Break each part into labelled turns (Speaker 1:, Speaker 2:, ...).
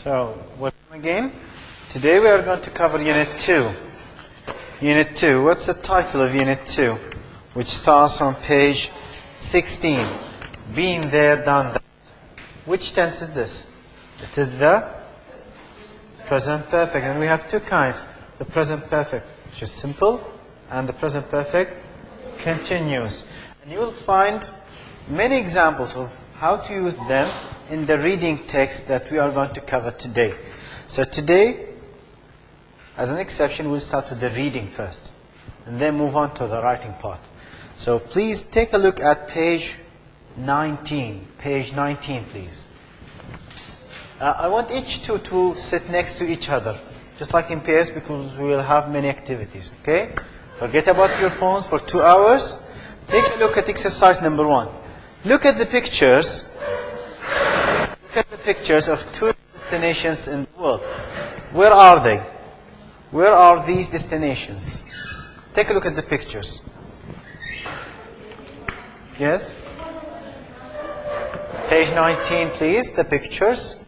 Speaker 1: So, welcome again. Today we are going to cover Unit 2. Unit 2, what's the title of Unit 2? Which starts on page 16. Been there, done that. Which tense is this? It is the present perfect. And we have two kinds. The present perfect, which is simple, and the present perfect continuous. And you will find many examples of how to use them in the reading text that we are going to cover today. So today, as an exception, we'll start with the reading first, and then move on to the writing part. So please take a look at page 19. Page 19, please. I want each two to sit next to each other, just like in pairs, because we will have many activities, okay? Forget about your phones for 2 hours. Take a look at exercise number 1. Look at the pictures. Look at the pictures of tourist destinations in the world. Where are they? Where are these destinations? Take a look at the pictures. Yes? Page 19, please. The pictures.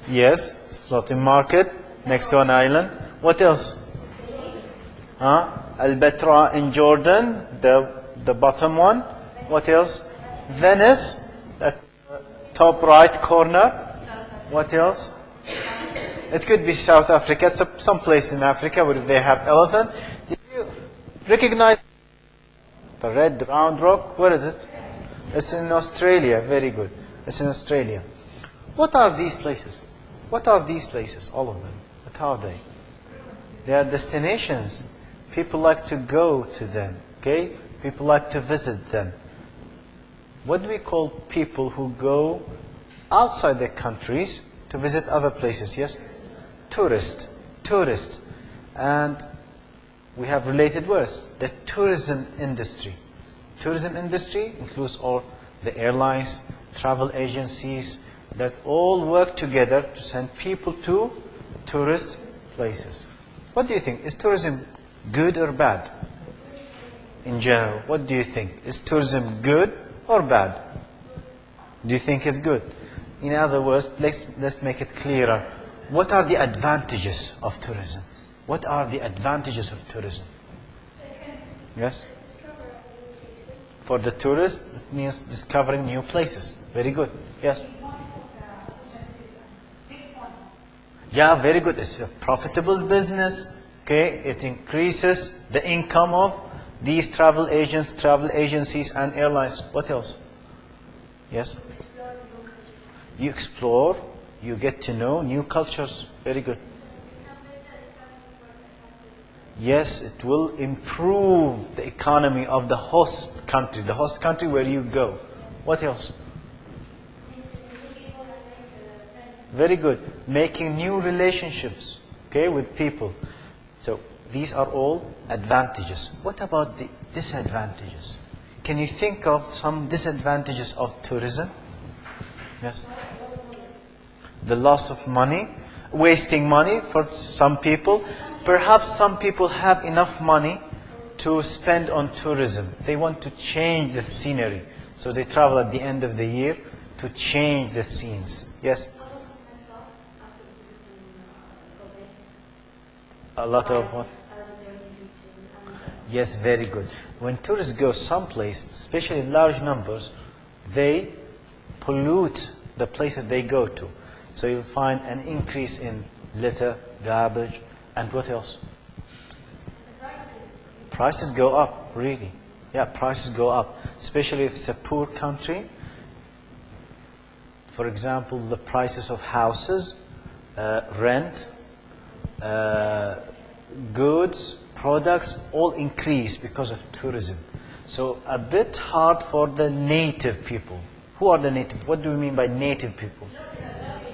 Speaker 1: Yes, it's a floating market next to an island. What else? Al-Batra in Jordan, the bottom one. What else? Venice, that top right corner. What else? It could be South Africa. It's some place in Africa where they have elephant. Did you recognize the red round rock? Where is it? It's in Australia. Very good. It's in Australia. What are these places? What are these places? All of them. What are they? They are destinations. People like to go to them. Okay? People like to visit them. What do we call people who go outside their countries to visit other places? Yes? Tourist. Tourist. And we have related words. The tourism industry. Tourism industry includes all the airlines, travel agencies, that all work together to send people to tourist places. What do you think? Is tourism good or bad? In general, what do you think? Is tourism good or bad? Do you think it's good? In other words, let's make it clearer. What are the advantages of tourism? What are the advantages of tourism? Yes? For the tourist, it means discovering new places. Very good. Yes? Yeah, very good. It's a profitable business. Okay, it increases the income of these travel agents, travel agencies, and airlines. What else? Yes? You explore, you get to know new cultures. Very good. Yes, it will improve the economy of the host country where you go. What else? Very good. Making new relationships, okay, with people. So these are all advantages. What about the disadvantages? Can you think of some disadvantages of tourism? Yes. The loss of money, wasting money for some people. Perhaps some people have enough money to spend on tourism. They want to change the scenery. So they travel at the end of the year to change the scenes. Yes? A lot of what? Yes, very good. When tourists go someplace, especially in large numbers, they pollute the place that they go to. So you'll find an increase in litter, garbage, and what else? Prices go up, really. Yeah, prices go up, especially if it's a poor country. For example, the prices of houses, rent, goods, products, all increase because of tourism. So a bit hard for the native people. Who are the native? What do we mean by native people?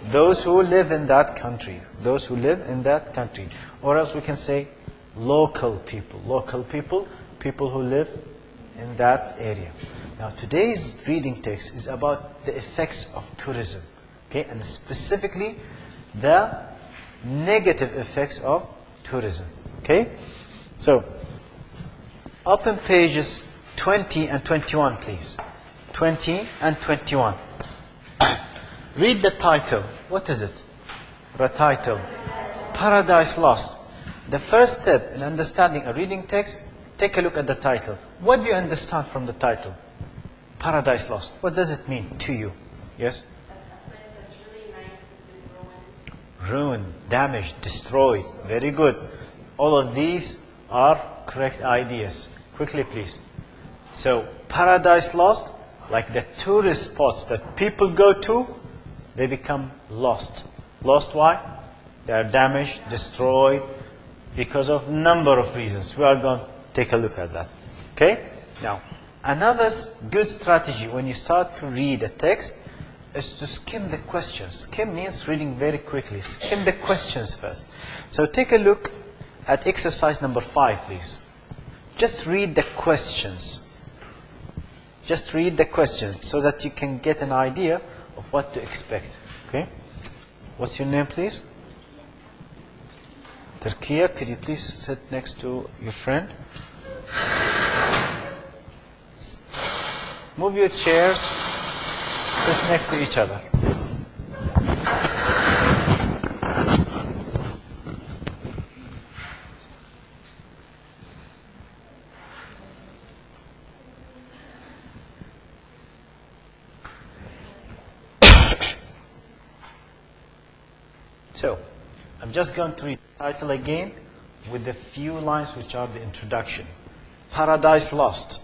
Speaker 1: Those who live in that country. Those who live in that country. Or else we can say local people. Local people, people who live in that area. Now today's reading text is about the effects of tourism. Okay, and specifically the negative effects of tourism. Okay? So, open pages 20 and 21, please. 20 and 21. Read the title. What is it? The title. Paradise Lost. The first step in understanding a reading text, take a look at the title. What do you understand from the title? Paradise Lost. What does it mean to you? Yes?
Speaker 2: A place that's really nice has been ruined.
Speaker 1: Ruined, damaged, destroyed. Very good. All of these are correct ideas. Quickly, please. So, Paradise Lost, like the tourist spots that people go to, they become lost. Lost why? They are damaged, destroyed, because of number of reasons. We are going to take a look at that. Okay? Now, another good strategy when you start to read a text is to skim the questions. Skim means reading very quickly. Skim the questions first. So take a look at exercise number 5, please. Just read the questions. Just read the questions so that you can get an idea of what to expect. Okay? What's your name, please? Turkiya, could you please sit next to your friend? Move your chairs. Sit next to each other. So, I'm just going to read the title again with the few lines which are the introduction. Paradise Lost.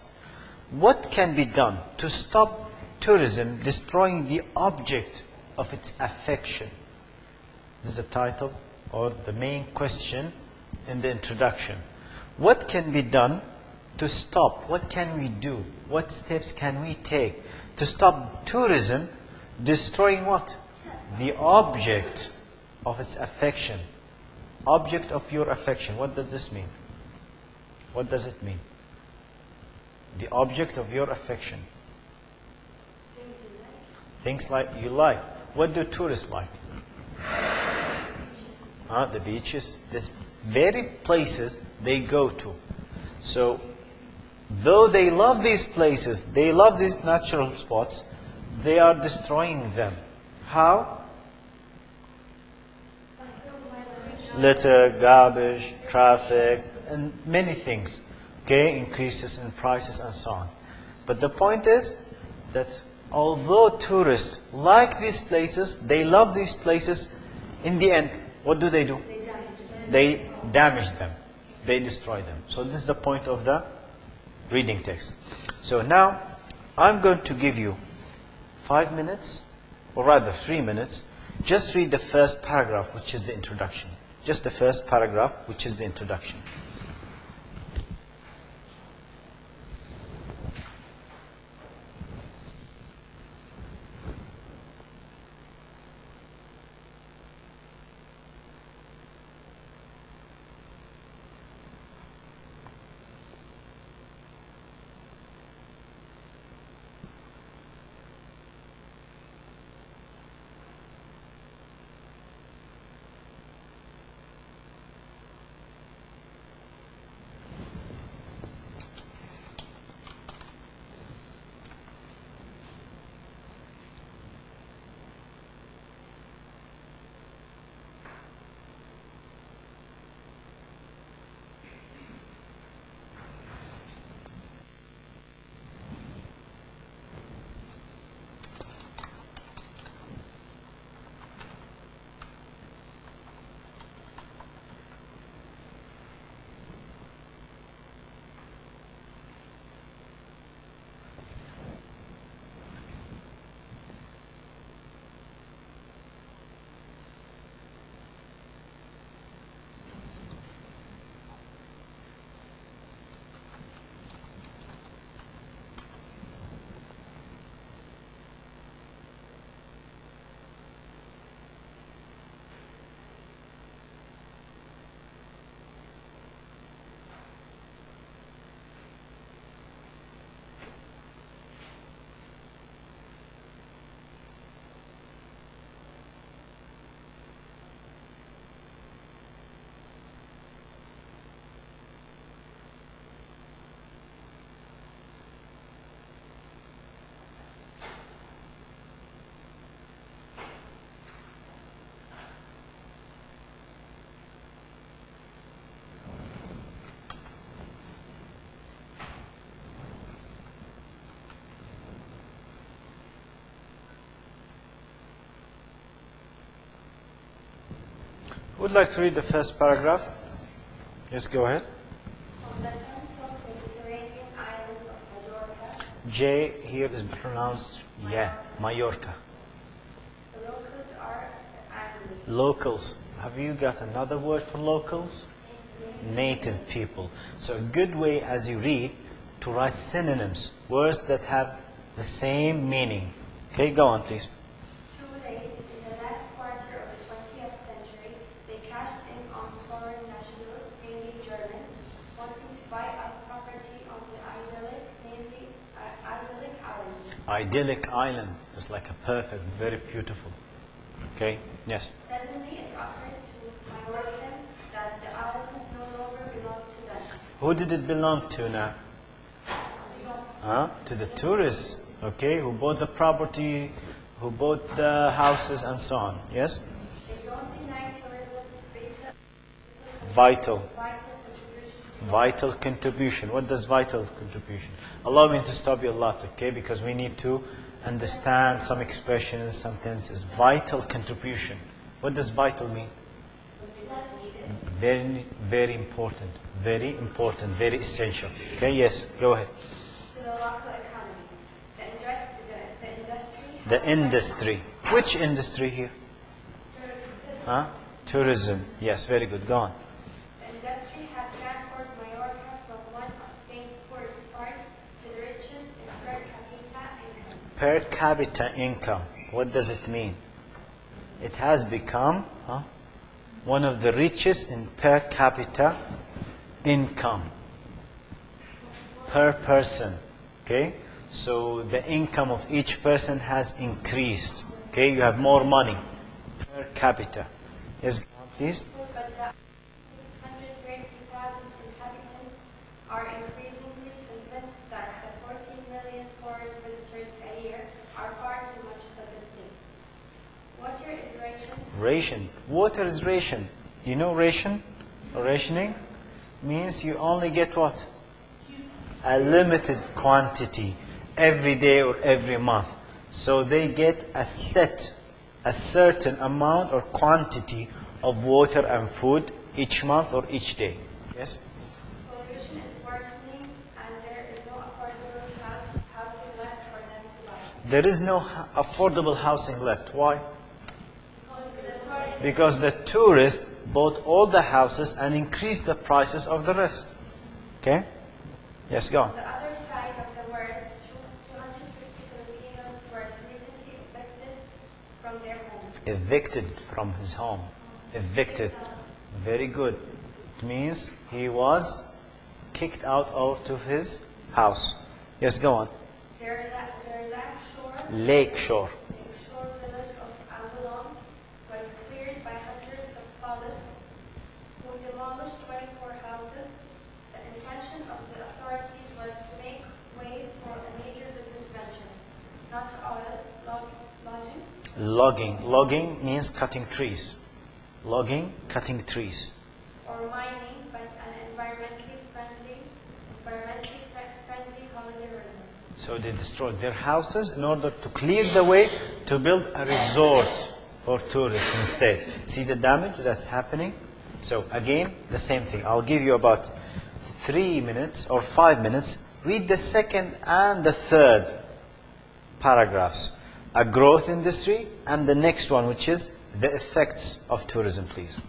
Speaker 1: What can be done to stop tourism destroying the object of its affection? This is the title or the main question in the introduction. What can be done to stop? What can we do? What steps can we take to stop tourism destroying what? The object of its affection. Object of your affection. What does this mean? What does it mean? The object of your affection. Things like you like. What do tourists like? The beaches. There's very places they go to. So, though they love these places, they love these natural spots, they are destroying them. How? Litter, garbage, traffic, and many things. Okay, increases in prices and so on. But the point is that although tourists like these places, they love these places, in the end, what do? They damage them. They destroy them. So this is the point of the reading text. So now, I'm going to give you 5 minutes, or rather 3 minutes. Just read the first paragraph, which is the introduction. Just the first paragraph, which is the introduction. Would like to read the first paragraph? Yes, go ahead.
Speaker 2: On the coast of the Mediterranean island of Majorca,
Speaker 1: J here is pronounced yeah, Mallorca.
Speaker 2: the locals are Angli,
Speaker 1: Locals. Have you got another word for locals? Native people. So a good way as you read to write synonyms, words that have the same meaning. Okay, go on please.
Speaker 2: Too late, in the last quarter of the 20th century, they cashed in on foreign nationals, mainly Germans, wanting to buy up property on the idyllic, namely idyllic island.
Speaker 1: Idyllic island is like a perfect, very beautiful. Okay, yes.
Speaker 2: Suddenly it occurred to Mallorcans that the island no longer belonged to them.
Speaker 1: Who did it belong to now? To the tourists, okay, who bought the property, who bought the houses and so on. Yes?
Speaker 2: They don't deny tourism's
Speaker 1: Vital.
Speaker 2: contribution to
Speaker 1: Vital contribution. What does vital contribution? Allow me to stop you a lot, okay, because we need to understand some expressions, some tenses. Vital contribution. What does vital mean? Very, very important. Very important, very essential. Okay, yes, go ahead.
Speaker 2: the local economy. The industry
Speaker 1: The industry. Which industry here? Tourism. Yes, very good. Go on.
Speaker 2: The industry has transformed Mallorca from one of Spain's poorest parts to the richest in per capita income.
Speaker 1: Per capita income. What does it mean? It has become one of the richest in per capita income. Per person. Okay? So the income of each person has increased. Okay? You have more money per capita. Yes, go on, please.
Speaker 2: But the 630,000 inhabitants are increasingly convinced that the 14 million foreign visitors a year are far too much of a good thing. Water is rationed.
Speaker 1: Ration. Water is ration. You know ration or rationing? Means you only get what? A limited quantity every day or every month. So they get a certain amount or quantity of water and food each month or each day. Yes?
Speaker 2: Pollution is worsening and there is no affordable housing left for them to buy.
Speaker 1: There is no affordable housing left. Why? Because the tourists bought all the houses and increased the prices of the rest. Okay? Yes, go on.
Speaker 2: The other side of the word, 250 Filipinos were recently evicted from their homes.
Speaker 1: Evicted from his home. Evicted. Very good. It means he was kicked out of his house. Yes, go on.
Speaker 2: Their
Speaker 1: Lake shore.
Speaker 2: shore village of Angulong was cleared by hundreds of police who demolished 24 houses. The intention of the authorities was to make way for a major business venture, not oil, lodging,
Speaker 1: Logging. Logging means cutting trees. Logging, cutting trees.
Speaker 2: or mining, but an environmentally friendly holiday resort.
Speaker 1: So they destroyed their houses in order to clear the way to build a resort for tourists instead. See the damage that's happening? So again, the same thing. I'll give you about 3 minutes or 5 minutes. Read the second and the third paragraphs. A growth industry and the next one, which is the effects of tourism, please.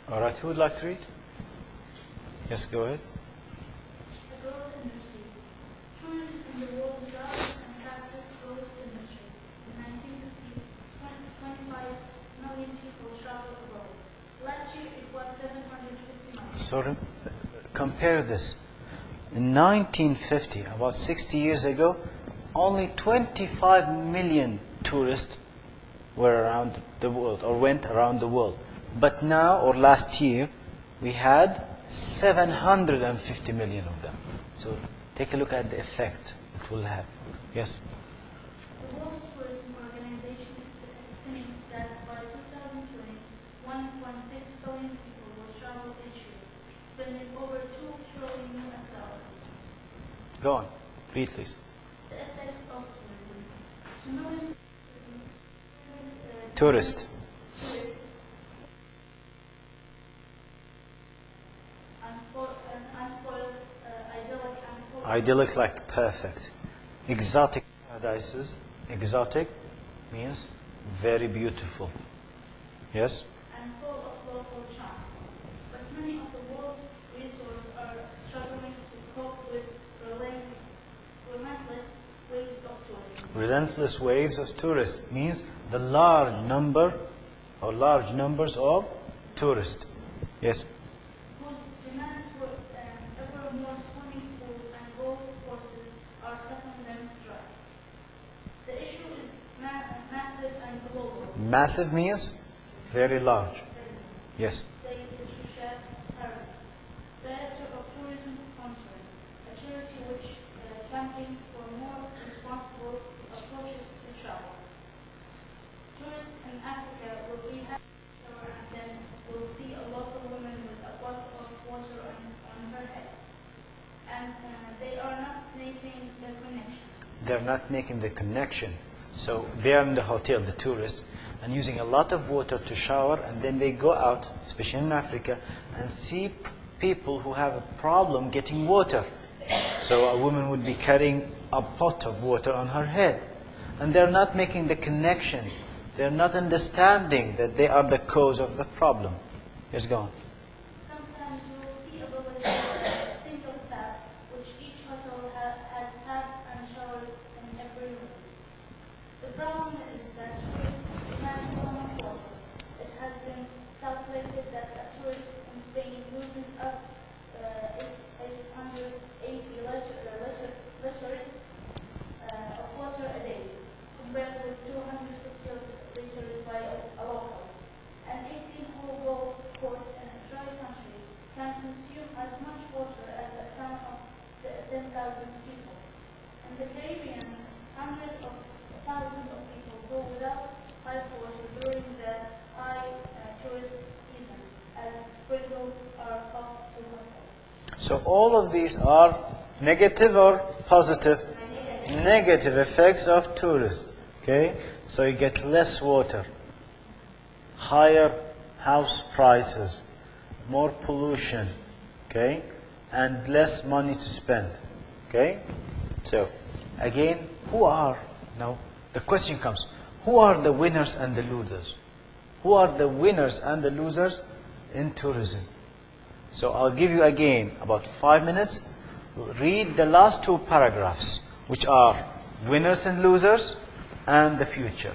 Speaker 1: All right, who would like to read? Yes, go ahead.
Speaker 3: The growth industry. Tourism in the world's largest and fastest growth industry. In 1950, 25 million people traveled abroad. Last year it was 750 million.
Speaker 1: So compare this. In 1950, about 60 years ago, only 25 million tourists were around the world or went around the world. But now, or last year, we had 750 million of them. So take a look at the effect it will have. Yes?
Speaker 3: The World Tourism Organization estimates that by 2020, 1.6 billion people will travel each year, spending over 2 trillion US dollars.
Speaker 1: Go on. Read, please.
Speaker 3: The effects of tourism. To millions of
Speaker 1: Tourist.
Speaker 3: unspoiled, idyllic, and
Speaker 1: Idyllic, like perfect. Exotic paradises. Exotic means very beautiful. Yes?
Speaker 3: and full of local charm. But many of the world's resorts are struggling to cope with relentless waves of tourism.
Speaker 1: Relentless waves of tourists means the large number or large numbers of tourists. Yes?
Speaker 3: Whose demands for ever more swimming pools and golf courses are sucking them dry. The issue is massive and global.
Speaker 1: Massive means very large. Yes.
Speaker 3: Director of Tourism Concern, a charity which champions for more responsible approaches to travel. Tourists in Africa will be happy to shower and then will see a local woman with a bottle of water on her head. And they are not making the connection.
Speaker 1: They're not making the connection. So they are in the hotel, the tourists, and using a lot of water to shower, and then they go out, especially in Africa, and see people who have a problem getting water. So a woman would be carrying a pot of water on her head. And they're not making the connection. They're not understanding that they are the cause of the problem. Yes, go on.
Speaker 3: Sometimes you will see a village with a single tap, which each hotel has taps and showers in every room. The problem is that tourists demand so much water. It has been calculated that a tourist in Spain uses up 880 liters of water a day, compared with 250 liters by a local. An 18-hole golf course in a dry country can consume as much water as a town of 10,000 people. In the Caribbean, hundreds of thousands of people go without pipe water during the high tourist season, as sprinkles are off to hotels.
Speaker 1: So all of these are negative or positive? Negative effects of tourists. Okay? So you get less water, higher house prices, more pollution, okay? And less money to spend. Okay? So again, now the question comes, who are the winners and the losers? Who are the winners and the losers in tourism? So I'll give you again about 5 minutes. Read the last 2 paragraphs, which are winners and losers and the future.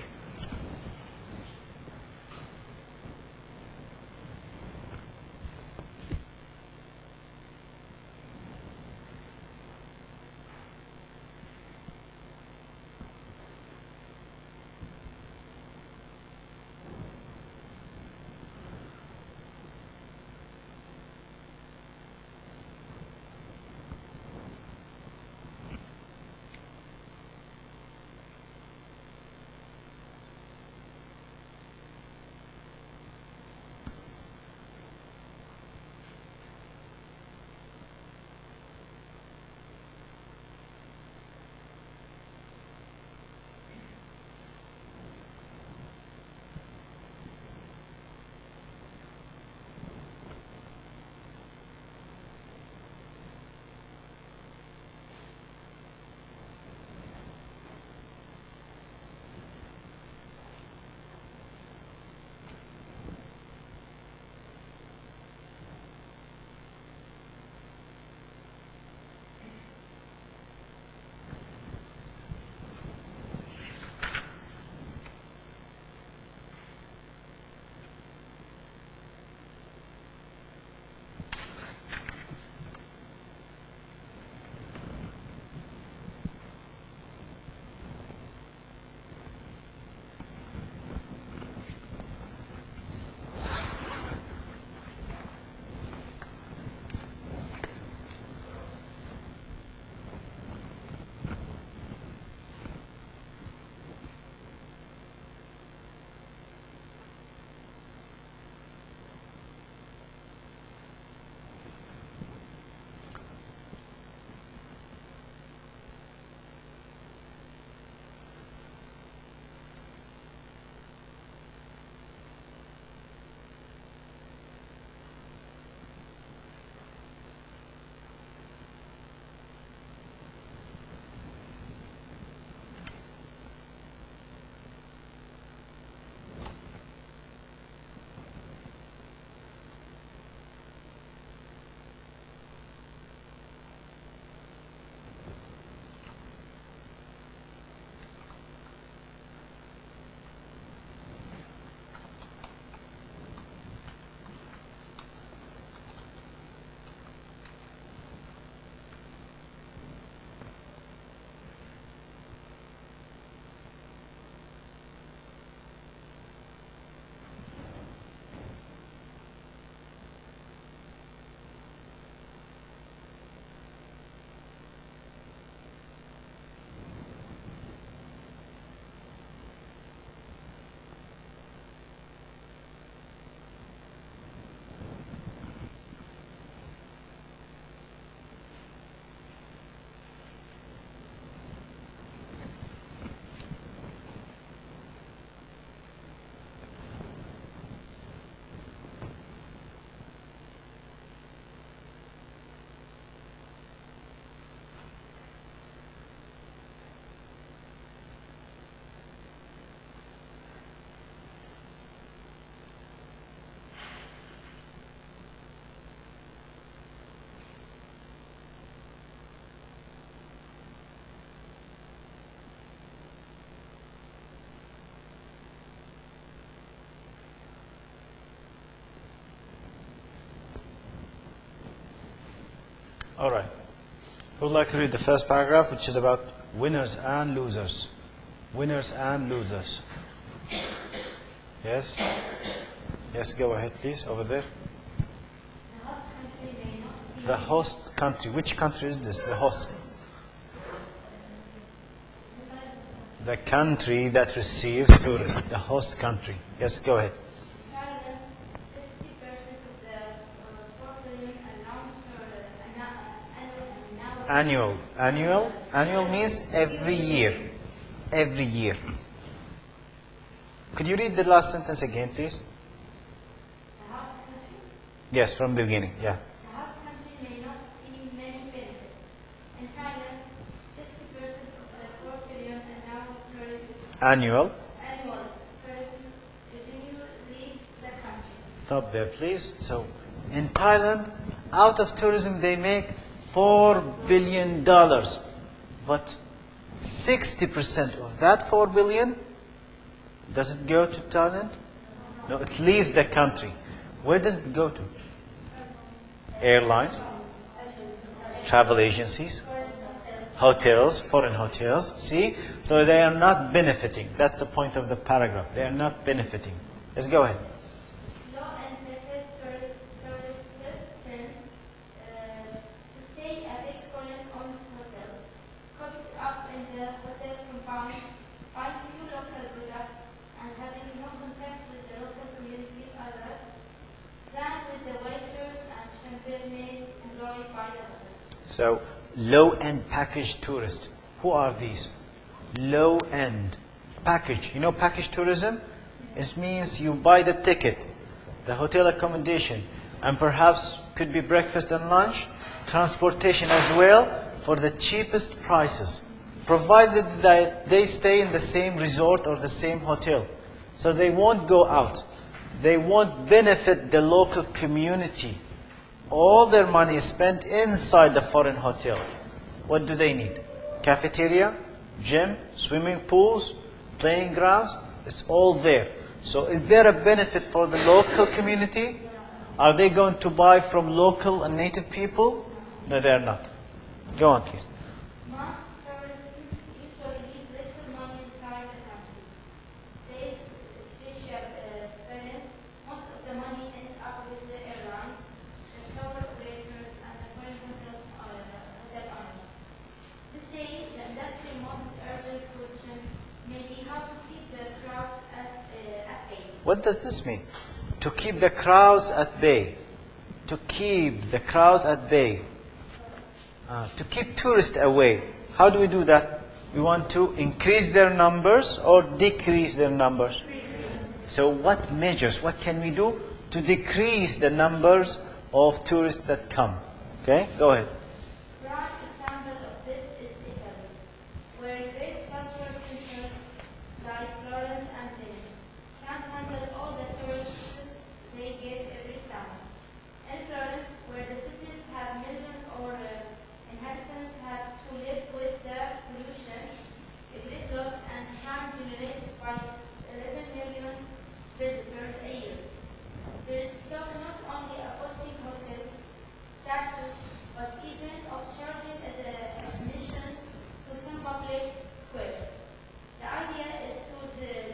Speaker 1: All right. Who would like to read the first paragraph, which is about winners and losers? Winners and losers. Yes? Yes, go ahead, please, over there. The host country. Which country is this? The host. The country that receives tourists. The host country. Yes, go ahead.
Speaker 2: Thailand, 60% of the 4 billion
Speaker 1: Annual. Annual means every year. Every year. Could you read the last sentence again, please?
Speaker 2: The host country?
Speaker 1: Yes, from the beginning. Yeah.
Speaker 2: The host country may not see many benefits. In Thailand, 60% of the 4 billion
Speaker 1: Annual.
Speaker 2: tourism revenue leaves the country.
Speaker 1: Stop there, please. So, in Thailand, out of tourism, they make $4 billion. But 60% of that 4 billion, does it go to Thailand? No, it leaves the country. Where does it go to? Airlines, travel agencies, hotels, foreign hotels. See? So they are not benefiting. That's the point of the paragraph. They are not benefiting. Let's go ahead.
Speaker 2: Law and method tourists tend to stay at big foreign-owned hotels, cooked up in the hotel compound, buying few local products, and having no contact with the local community other than with the waiters and chambermaids employed by the hotel.
Speaker 1: So, low-end package tourists. Who are these? Low-end package. You know package tourism? It means you buy the ticket, the hotel accommodation, and perhaps could be breakfast and lunch, transportation as well, for the cheapest prices, provided that they stay in the same resort or the same hotel. So they won't go out. They won't benefit the local community. All their money is spent inside the foreign hotel. What do they need? Cafeteria, gym, swimming pools, playing grounds. It's all there. So is there a benefit for the local community? Are they going to buy from local and native people? No, they're not. Go on, please.
Speaker 2: Most tourists usually leave little money inside the country. Says Tricia Bennett, most of the money ends up with the airlines, the tour operators, and the foreign hotel owners. This day, the industry's most urgent question may be how to keep the crowds at bay.
Speaker 1: What does this mean? To keep the crowds at bay. To keep the crowds at bay. To keep tourists away. How do we do that? We want to increase their numbers or decrease their numbers? So what measures, what can we do to decrease the numbers of tourists that come? Okay, go ahead.
Speaker 2: Prime example of this is Italy, where great cultural centers like Florence and Venice can't handle all the tourists they get every summer. In Florence, where the cities have millions or inhabitants have to live with the pollution, the gridlock, and crime generated by 11 million visitors a year. There is not only opposing hotel taxes, but even of charging the admission to some public square. The idea is to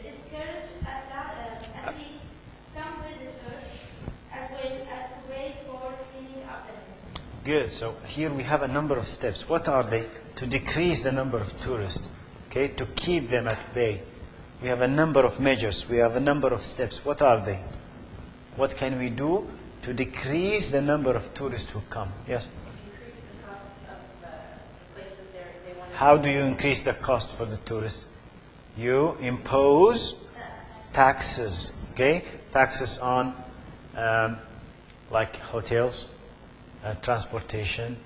Speaker 2: discourage at least some visitors, as well as to pay for cleaning up the mess.
Speaker 1: Good. So here we have a number of steps. What are they? To decrease the number of tourists. Okay, to keep them at bay. We have a number of measures. We have a number of steps. What are they? What can we do to decrease the number of tourists who come? Yes?
Speaker 4: Increase the cost of the places they want to.
Speaker 1: How do you increase the cost for the tourists? You impose taxes. Okay? Taxes on like hotels, transportation,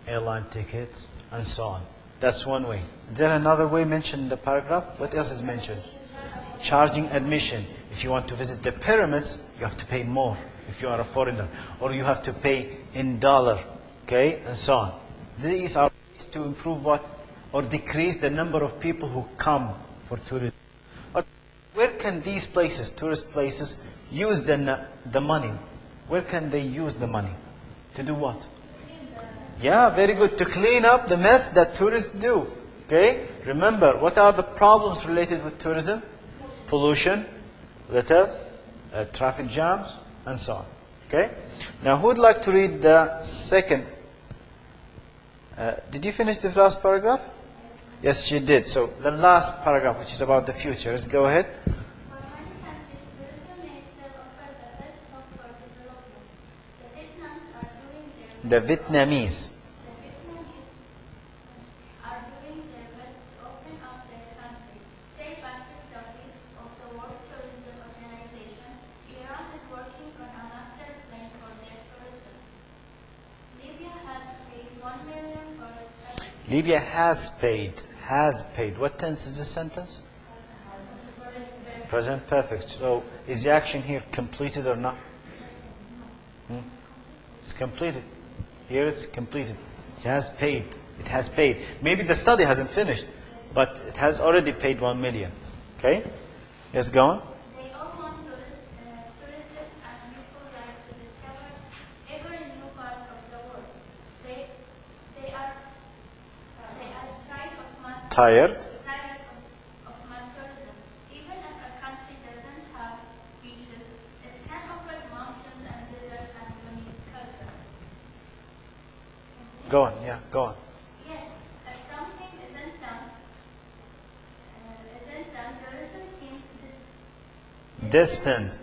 Speaker 1: airline tickets, and so on. That's one way. Is there another way mentioned in the paragraph? What else is mentioned? Charging admission. If you want to visit the pyramids, you have to pay more if you are a foreigner. Or you have to pay in dollar. Okay? And so on. These are ways to improve what? Or decrease the number of people who come for tourism. But where can these places, tourist places, use the money? Where can they use the money? To do what? Yeah, very good. To clean up the mess that tourists do. Okay? Remember, what are the problems related with tourism? Pollution, litter, traffic jams, and so on. Okay? Now, who would like to read the second? Did you finish the last paragraph? Yes, she did. So, the last paragraph, which is about the future. Let's go ahead.
Speaker 3: For many countries, tourism may still offer the best hope for development.
Speaker 1: The Vietnamese.
Speaker 3: The Vietnamese are doing their best to open up their country. Say Patrick Duffy of the World Tourism Organization, Iran is working on a master plan for their tourism. Libya has paid $1 million for a study.
Speaker 1: Libya has paid. Has paid. What tense is this sentence? Present perfect. So, is the action here completed or not? It's completed. Here it's completed. It has paid. It has paid. Maybe the study hasn't finished, but it has already paid 1 million. Okay? Yes, go on.
Speaker 3: They all want tourists and people like to discover every new part of the world. They are
Speaker 1: Tired.
Speaker 3: tired of mass tourism. Even if a country doesn't have beaches, it can offer mountains and deserts and unique culture.
Speaker 1: Go on. Yeah, go on.
Speaker 3: Yes, if something isn't done, tourism seems
Speaker 1: Distant.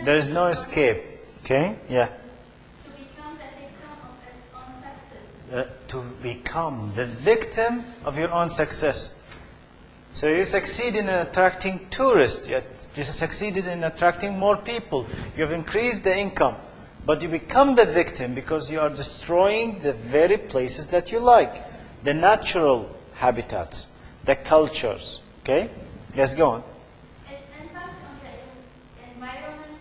Speaker 1: There is no escape. Okay? Yeah.
Speaker 3: to become the victim of its own success.
Speaker 1: To become the victim of your own success. So you succeed in attracting tourists. You succeeded in attracting more people. You have increased the income. But you become the victim because you are destroying the very places that you like. The natural habitats. The cultures. Okay? Yes, go on.
Speaker 3: Its impact on the environment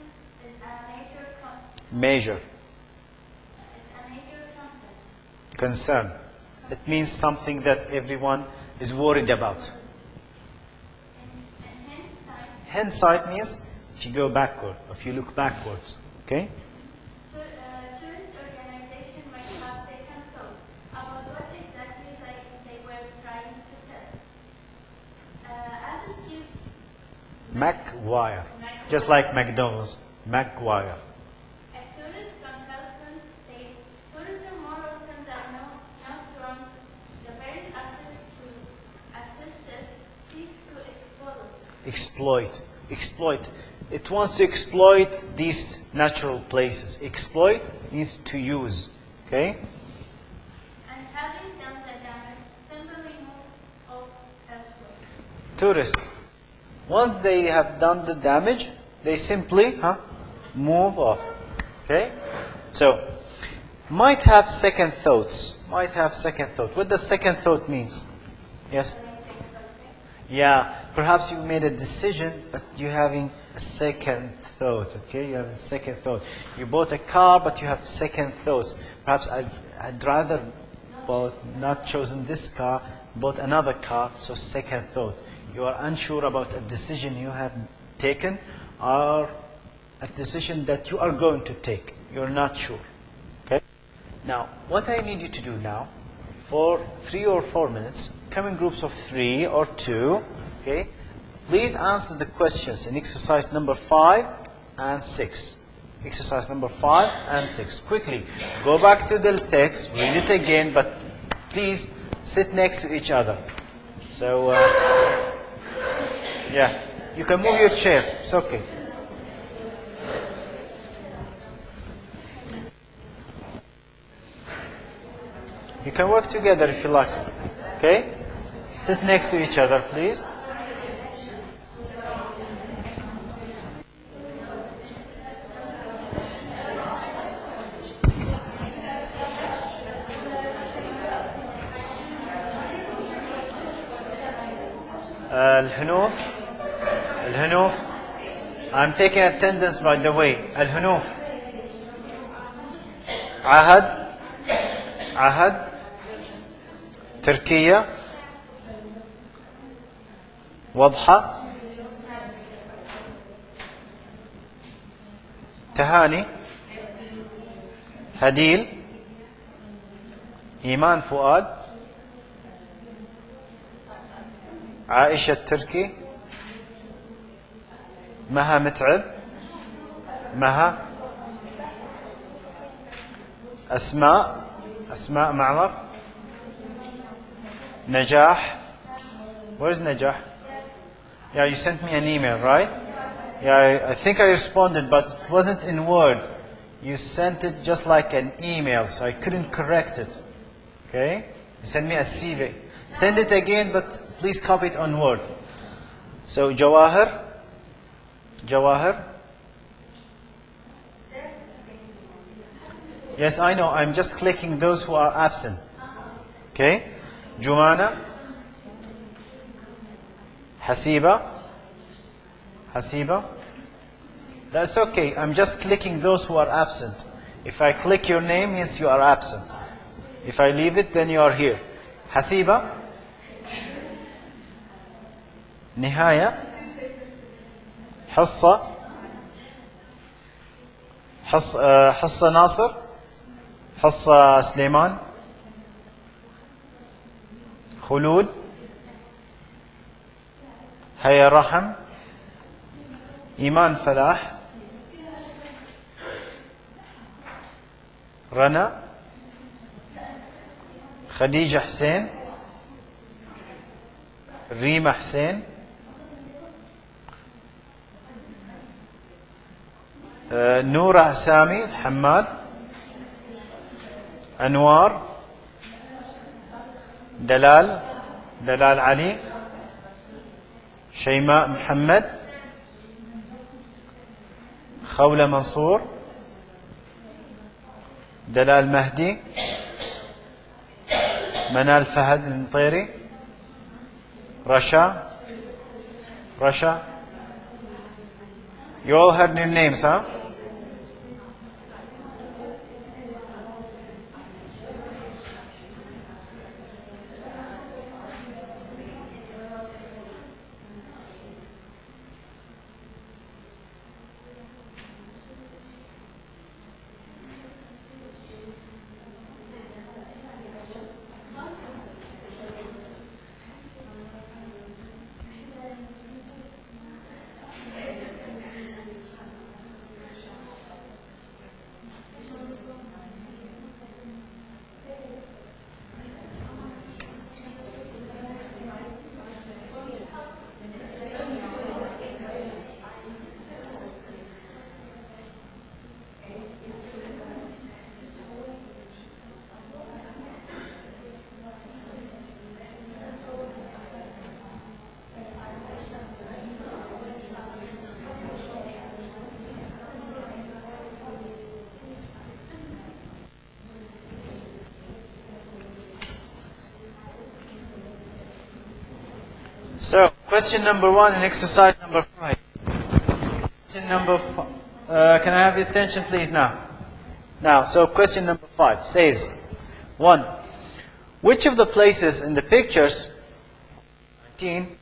Speaker 3: is a major
Speaker 1: Major.
Speaker 3: it's a major concern.
Speaker 1: Concern. It means something that everyone is worried about.
Speaker 3: In
Speaker 1: Hindsight means if you go backward, if you look backwards. Okay?
Speaker 3: tourist organization might have taken thought about what exactly they were trying to sell. As a student,
Speaker 1: McGuire. Just like McDonald's. McGuire.
Speaker 3: a tourist consultant says tourism more often than not runs the very assisted seeks to exploit.
Speaker 1: Exploit. It wants to exploit these natural places. Exploit means to use. Okay?
Speaker 3: and having done the damage simply moves off elsewhere.
Speaker 1: Tourists. Once they have done the damage, they simply move off. Okay? So, might have second thoughts. Might have second thought. What does second thought means? Yes? Yeah. Perhaps you made a decision, but you're having a second thought. Okay? You have a second thought. You bought a car, but you have second thoughts. Perhaps I'd rather not chosen this car, bought another car, so second thought. You are unsure about a decision you have taken or a decision that you are going to take. You're not sure. Okay? Now, what I need you to do now, for 3 or 4 minutes, come in groups of 3 or 2, okay? Please answer the questions in exercise number 5 and 6. Exercise number 5 and 6. Quickly, go back to the text, read it again, but please sit next to each other. So, yeah, you can move your chair. It's okay. You can work together if you like to. Okay? Sit next to each other, please. الهنوف. I'm taking attendance, by the way. الهنوف. عهد. تركيا. وضحى. تهاني. هديل. إيمان فؤاد. عائشة التركي. مها متعب. مها. أسماء معمر. نجاح. Where's Najah? Yeah, you sent me an email, right? Yeah, I think I responded, but it wasn't in Word. You sent it just like an email, so I couldn't correct it. Okay? You sent me a CV. Send it again, but please copy it on Word. So, Jawahir. Yes, I know. I'm just clicking those who are absent. Okay? Jumana. Hasiba. That's okay. I'm just clicking those who are absent. If I click your name, means you are absent. If I leave it, then you are here. Hasiba. Nihaya. Hassa Nasr. Hassa Suleiman. Khulud. Haya Raham. Iman Falah. Rana. Khadija Hussein. Rima Hussein. Noura Sami Hamad. Anwar. Dalal Ali. Shayma Muhammad. Khawla Mansour. Dalal Mahdi. Manal Fahad Al-Mutayri. Rasha. You all heard new names, huh? So, question number 1 in exercise number 5. Question number 5. Can I have your attention, please, now? So question number 5 says, 1. Which of the places in the pictures 19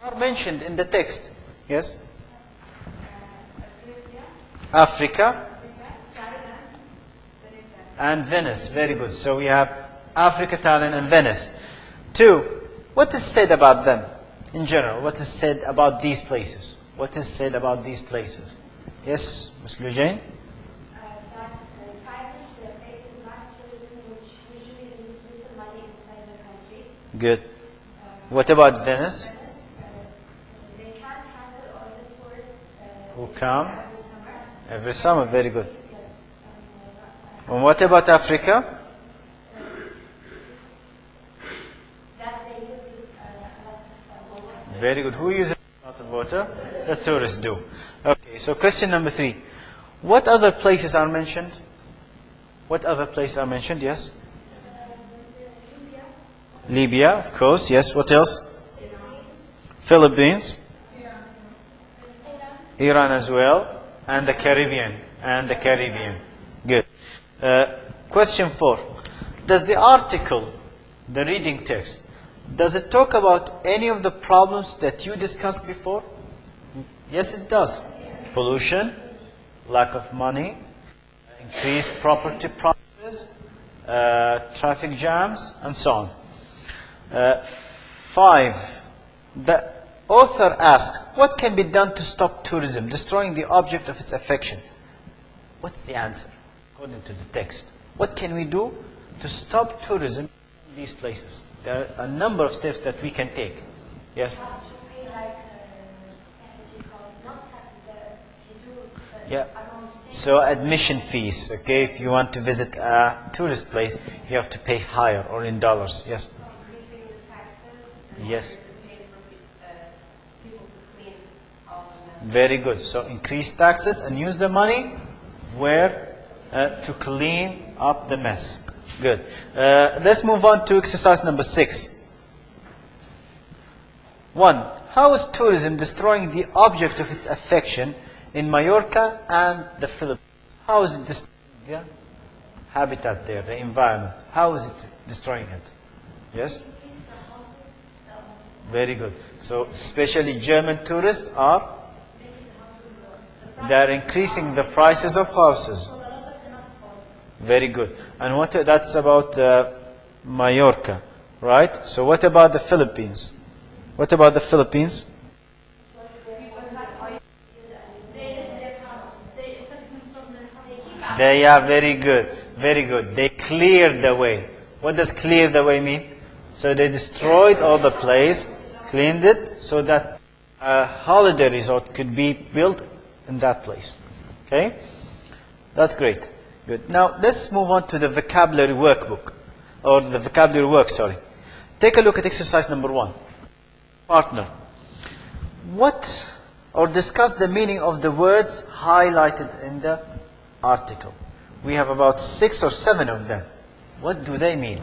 Speaker 1: are mentioned in the text? Yes? Africa and Venice. Very good. So we have Africa, Thailand, and Venice. 2. What is said about them? In general, what is said about these places? What is said about these places? Yes, Ms. Lujain?
Speaker 2: That Thailand faces mass tourism, which usually leaves little money inside the country.
Speaker 1: Good. What about Venice?
Speaker 2: They can't handle all the tourists
Speaker 1: Who come?
Speaker 2: every summer.
Speaker 1: Every summer. Very good. And what about Africa? Very good. Who uses a lot of water? The tourists do. Okay, so question number 3. What other places are mentioned? What other places are mentioned? Yes? Libya, of course. Yes, what else? Philippines. Iran as well. And the Caribbean. Good. Question 4. Does the article, the reading text, does it talk about any of the problems that you discussed before? Yes, it does. Pollution, lack of money, increased property prices, traffic jams, and so on. 5. The author asks, what can be done to stop tourism destroying the object of its affection? What's the answer according to the text? What can we do to stop tourism in these places? There are a number of steps that we can take. Yes? Yeah. So admission fees, okay, if you want to visit a tourist place, you have to pay higher or in dollars. Yes?
Speaker 4: Increasing the taxes.
Speaker 1: Yes.
Speaker 4: To pay for people to clean all the mess.
Speaker 1: Very good. So increase taxes and use the money where to clean up the mess. Good. Let's move on to exercise number 6. 1. How is tourism destroying the object of its affection in Mallorca and the Philippines? How is it destroying the habitat there, the environment? How is it destroying it? Yes? Very good. So especially German tourists they're increasing the prices of houses. Very good. And what that's about Mallorca, right? So what about the Philippines? What about the Philippines? They are very good. Very good. They cleared the way. What does clear the way mean? So they destroyed all the place, cleaned it, so that a holiday resort could be built in that place. Okay? That's great. Good. Now let's move on to the vocabulary workbook. Or the vocabulary work, sorry. Take a look at exercise number 1. Partner. What or discuss the meaning of the words highlighted in the article. We have about 6 or 7 of them. What do they mean?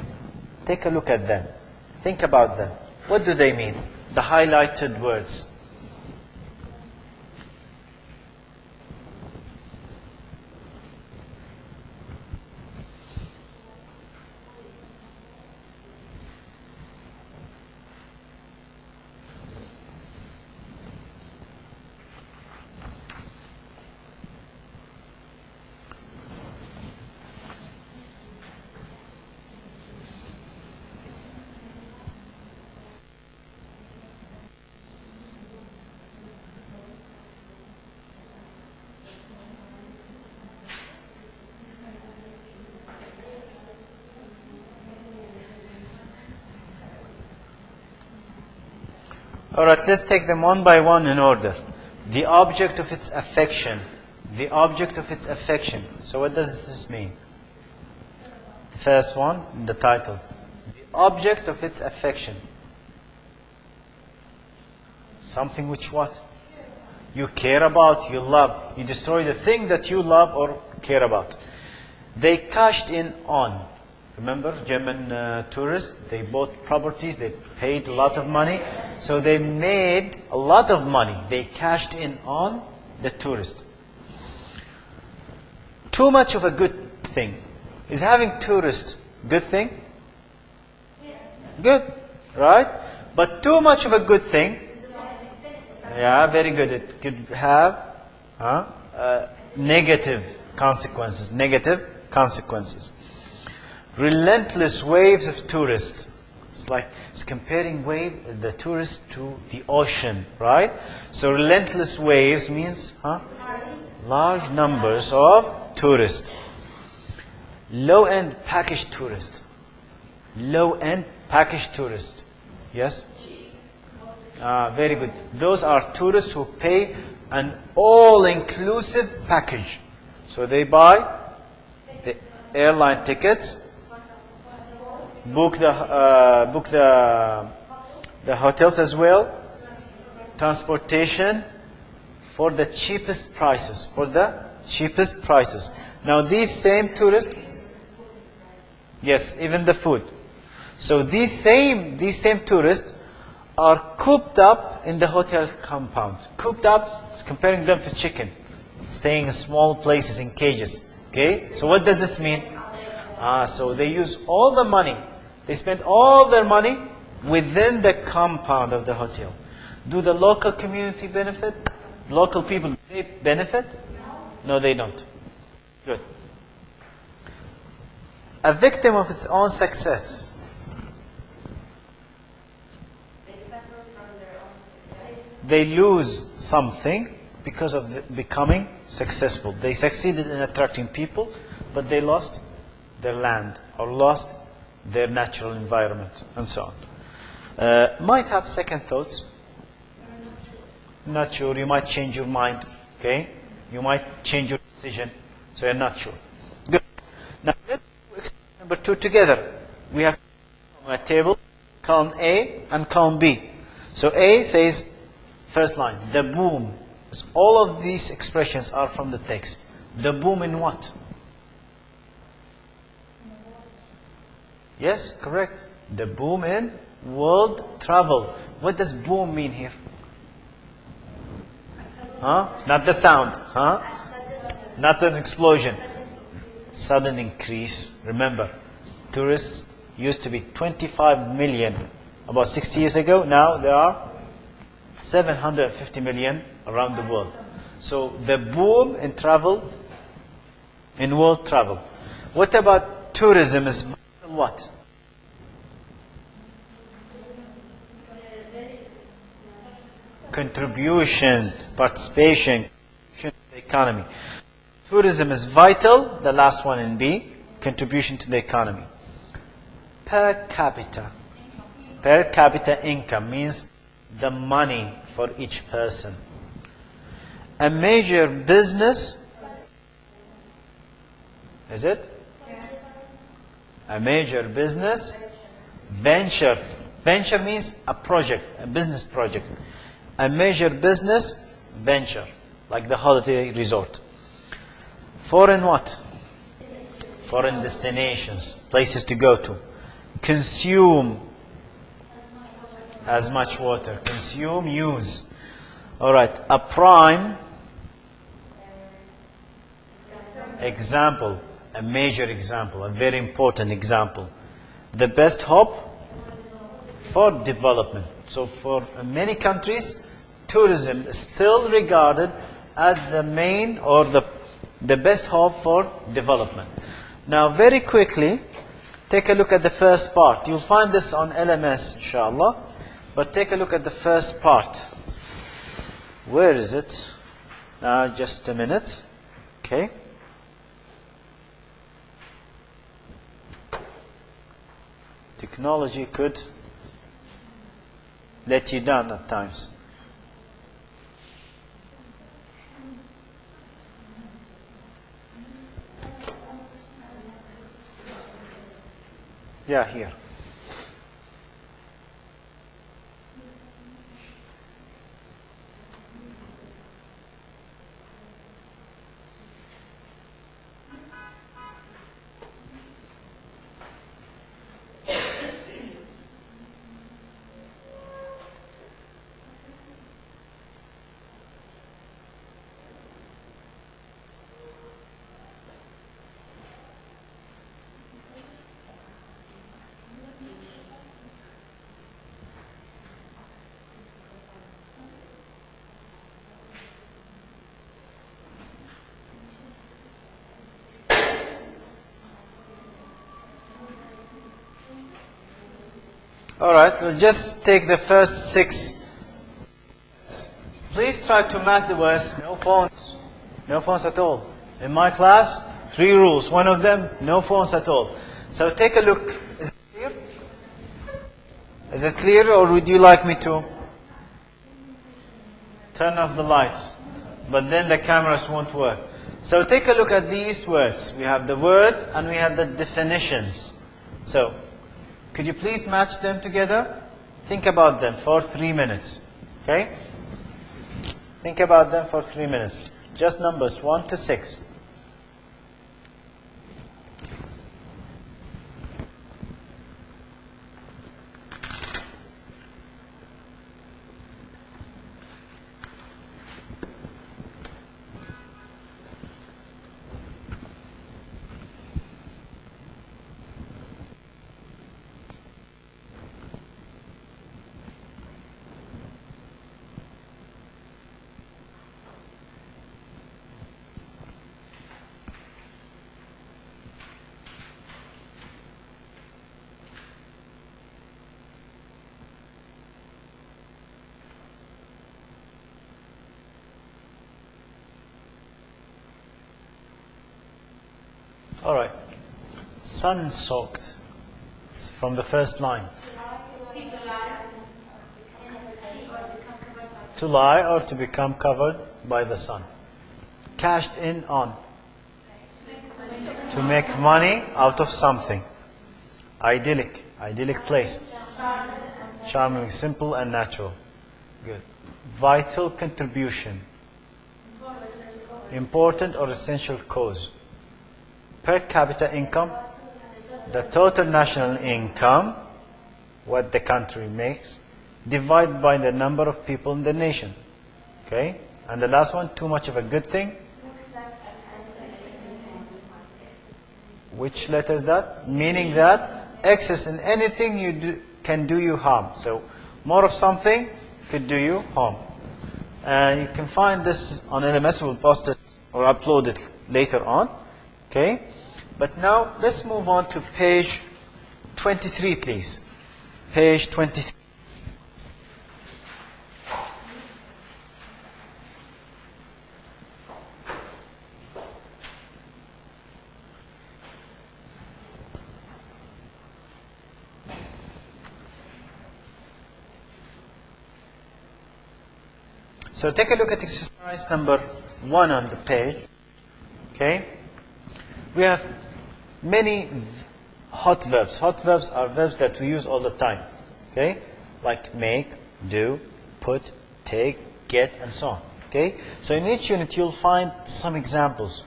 Speaker 1: Take a look at them. Think about them. What do they mean? The highlighted words. All right, let's take them one by one in order. The object of its affection. The object of its affection. So what does this mean? The first one, the title. The object of its affection. Something which what? You care about, you love. You destroy the thing that you love or care about. They cashed in on. Remember, German tourists, they bought properties, they paid a lot of money. So they made a lot of money. They cashed in on the tourist. Too much of a good thing. Is having tourists good thing?
Speaker 3: Yes.
Speaker 1: Good, right? But too much of a good thing, yeah, very good. It could have negative consequences. Negative consequences. Relentless waves of tourists. It's comparing the tourist to the ocean, right? So relentless waves means large numbers of tourists. Low-end package tourist. Low-end package tourist. Yes? Very good. Those are tourists who pay an all-inclusive package. So they buy the airline tickets, book the hotels as well, transportation for the cheapest prices. For the cheapest prices. Now these same tourists, yes, even the food. So these same tourists are cooped up in the hotel compound. Cooped up, comparing them to chicken, staying in small places in cages. Okay, so what does this mean? So they use all the money. They spend all their money within the compound of the hotel. Do the local community benefit? Local people, they benefit? No, they don't. Good. a victim of its own success.
Speaker 4: They suffer from their own success.
Speaker 1: They lose something because of becoming successful. They succeeded in attracting people, but they lost their land or lost their natural environment and so on. Might have second thoughts. Not sure. You might change your mind. Okay? You might change your decision. So you're not sure. Good. Now let's do expression number 2 together. We have a table, column A and column B. So A says, first line, the boom. So all of these expressions are from the text. The boom in what? Yes, correct. The boom in world travel. What does boom mean here? Huh? It's not the sound. Huh? Not an explosion. Sudden increase. Remember, tourists used to be 25 million about 60 years ago. Now there are 750 million around the world. So the boom in travel, in world travel. What about tourism is what? Contribution, participation to the economy. Tourism is vital, the last one in B, contribution to the economy. Per capita. Per capita income means the money for each person. A major business, is it? A major business venture. Venture means a project, a business project. A major business venture, like the holiday resort. Foreign what? Foreign destinations, places to go to. Consume as much water. Consume, use. All right. A prime example, a major example, a very important example. The best hope for development. So for many countries, tourism is still regarded as the main or the best hope for development. Now very quickly, take a look at the first part. You'll find this on LMS, inshallah. But take a look at the first part. Where is it? Just a minute. Okay. Technology could let you down at times. Yeah, here. All right, we'll just take the first 6. Please try to match the words. No phones. No phones at all. In my class, 3 rules. One of them, no phones at all. So take a look. Is it clear? Is it clear, or would you like me to turn off the lights? But then the cameras won't work. So take a look at these words. We have the word and we have the definitions. So, could you please match them together? Think about them for 3 minutes. Okay? Think about them for 3 minutes. Just numbers 1 to 6. All right. Sun-soaked. From the first line. To lie or to become covered by the sun. Cashed in on. To make money out of something. Idyllic. Idyllic place. Charming, simple and natural. Good. Vital contribution. Important or essential cause. Per capita income. The total national income, what the country makes, divided by the number of people in the nation. Okay? And the last one, too much of a good thing. Which letter is that? Meaning that excess in anything you do can do you harm. So more of something could do you harm. And you can find this on LMS. We'll post it or upload it later on. Okay? But now let's move on to page 23, please. Page 23. So take a look at exercise number 1 on the page. Okay? We have many hot verbs. Hot verbs are verbs that we use all the time. Okay? Like make, do, put, take, get, and so on. Okay? So in each unit you'll find some examples,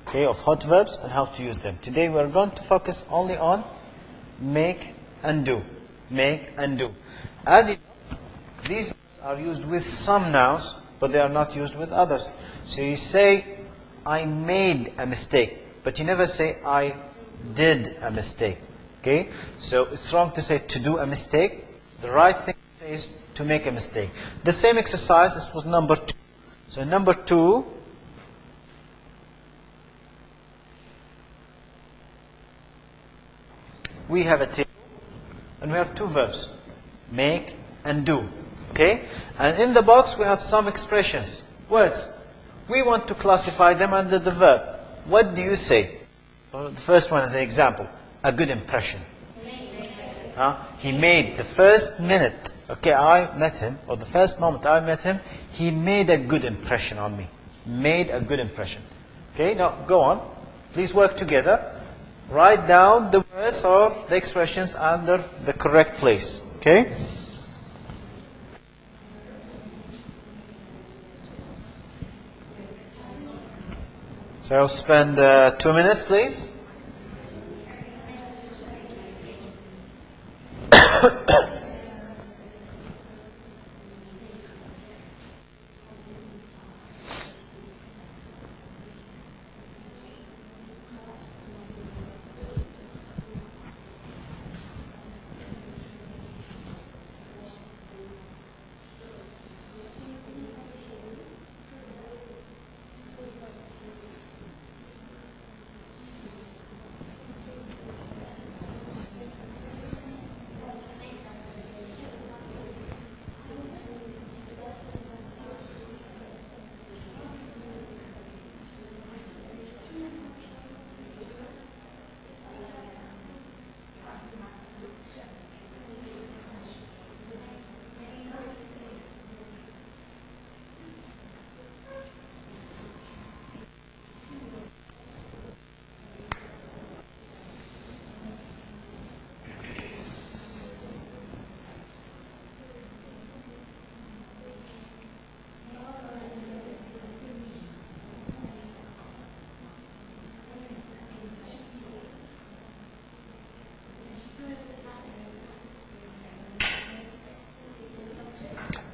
Speaker 1: okay, of hot verbs and how to use them. Today we are going to focus only on make and do. Make and do. As you know, these verbs are used with some nouns, but they are not used with others. So you say, I made a mistake. But you never say, I did a mistake. Okay? So it's wrong to say to do a mistake. The right thing to say is to make a mistake. The same exercise, this was number 2. So number 2, we have a table and we have 2 verbs. Make and do. Okay? And in the box we have some expressions, words. We want to classify them under the verb. What do you say? Well, the first one is an example. A good impression. He made the first minute, okay, I met him, or the first moment I met him, he made a good impression on me. Made a good impression. Okay, now go on. Please work together. Write down the words or the expressions under the correct place. Okay? So I'll spend 2 minutes, please.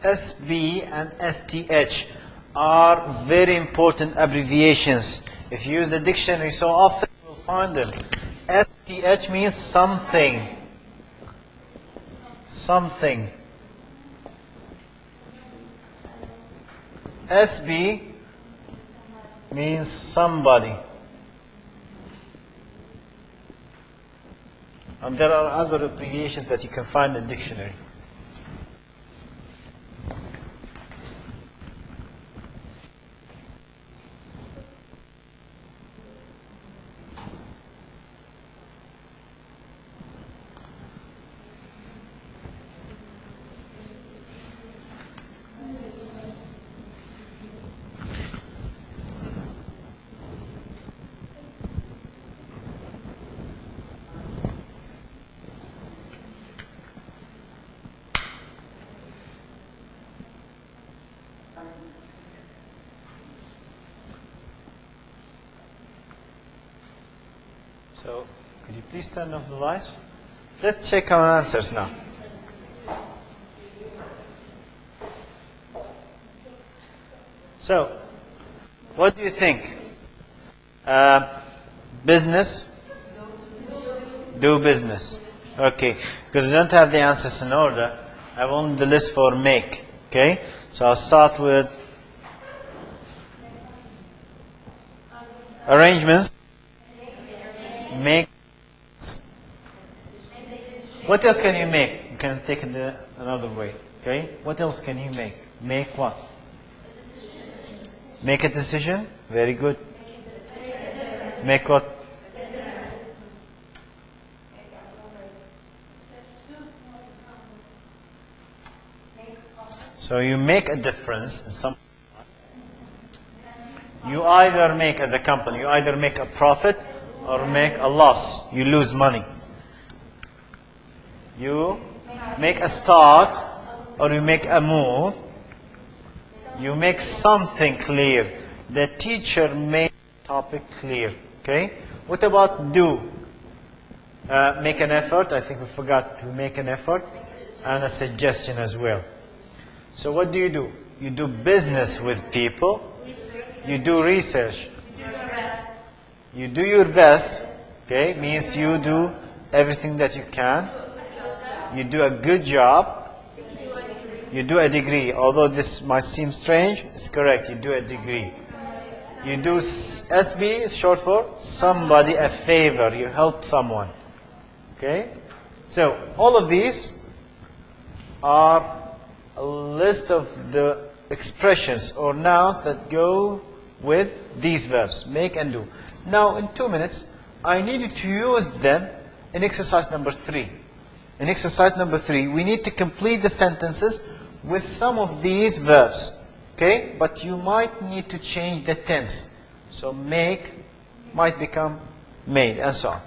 Speaker 1: SB and STH are very important abbreviations. If you use the dictionary so often, you will find them. STH means something. Something. SB means somebody. And there are other abbreviations that you can find in the dictionary. So, could you please turn off the lights? Let's check our answers now. So, what do you think? Business? Do business. Okay, because I don't have the answers in order. I have only the list for make. Okay, so I'll start with arrangements. Make. What else can you make? You can take it another way. Okay, what else can you make? Make what? Make a decision. Very good. Make what? So you make a difference in some. You either make, as a company, you either make a profit or make a loss. You lose money. You make a start or you make a move. You make something clear. The teacher made the topic clear. Okay? What about do? Make an effort. I think we forgot to make an effort. And a suggestion as well. So what do? You do business with people. You do research. You do your best. Okay? Means you do everything that you can. You do a good job. You do a degree. Although this might seem strange, it's correct. You do a degree. You do SB, is short for somebody a favor. You help someone. Okay? So, all of these are a list of the expressions or nouns that go with these verbs, make and do. Now, in 2 minutes, I need you to use them in exercise number 3. In exercise number 3, we need to complete the sentences with some of these verbs. Okay? But you might need to change the tense. So make might become made, and so on.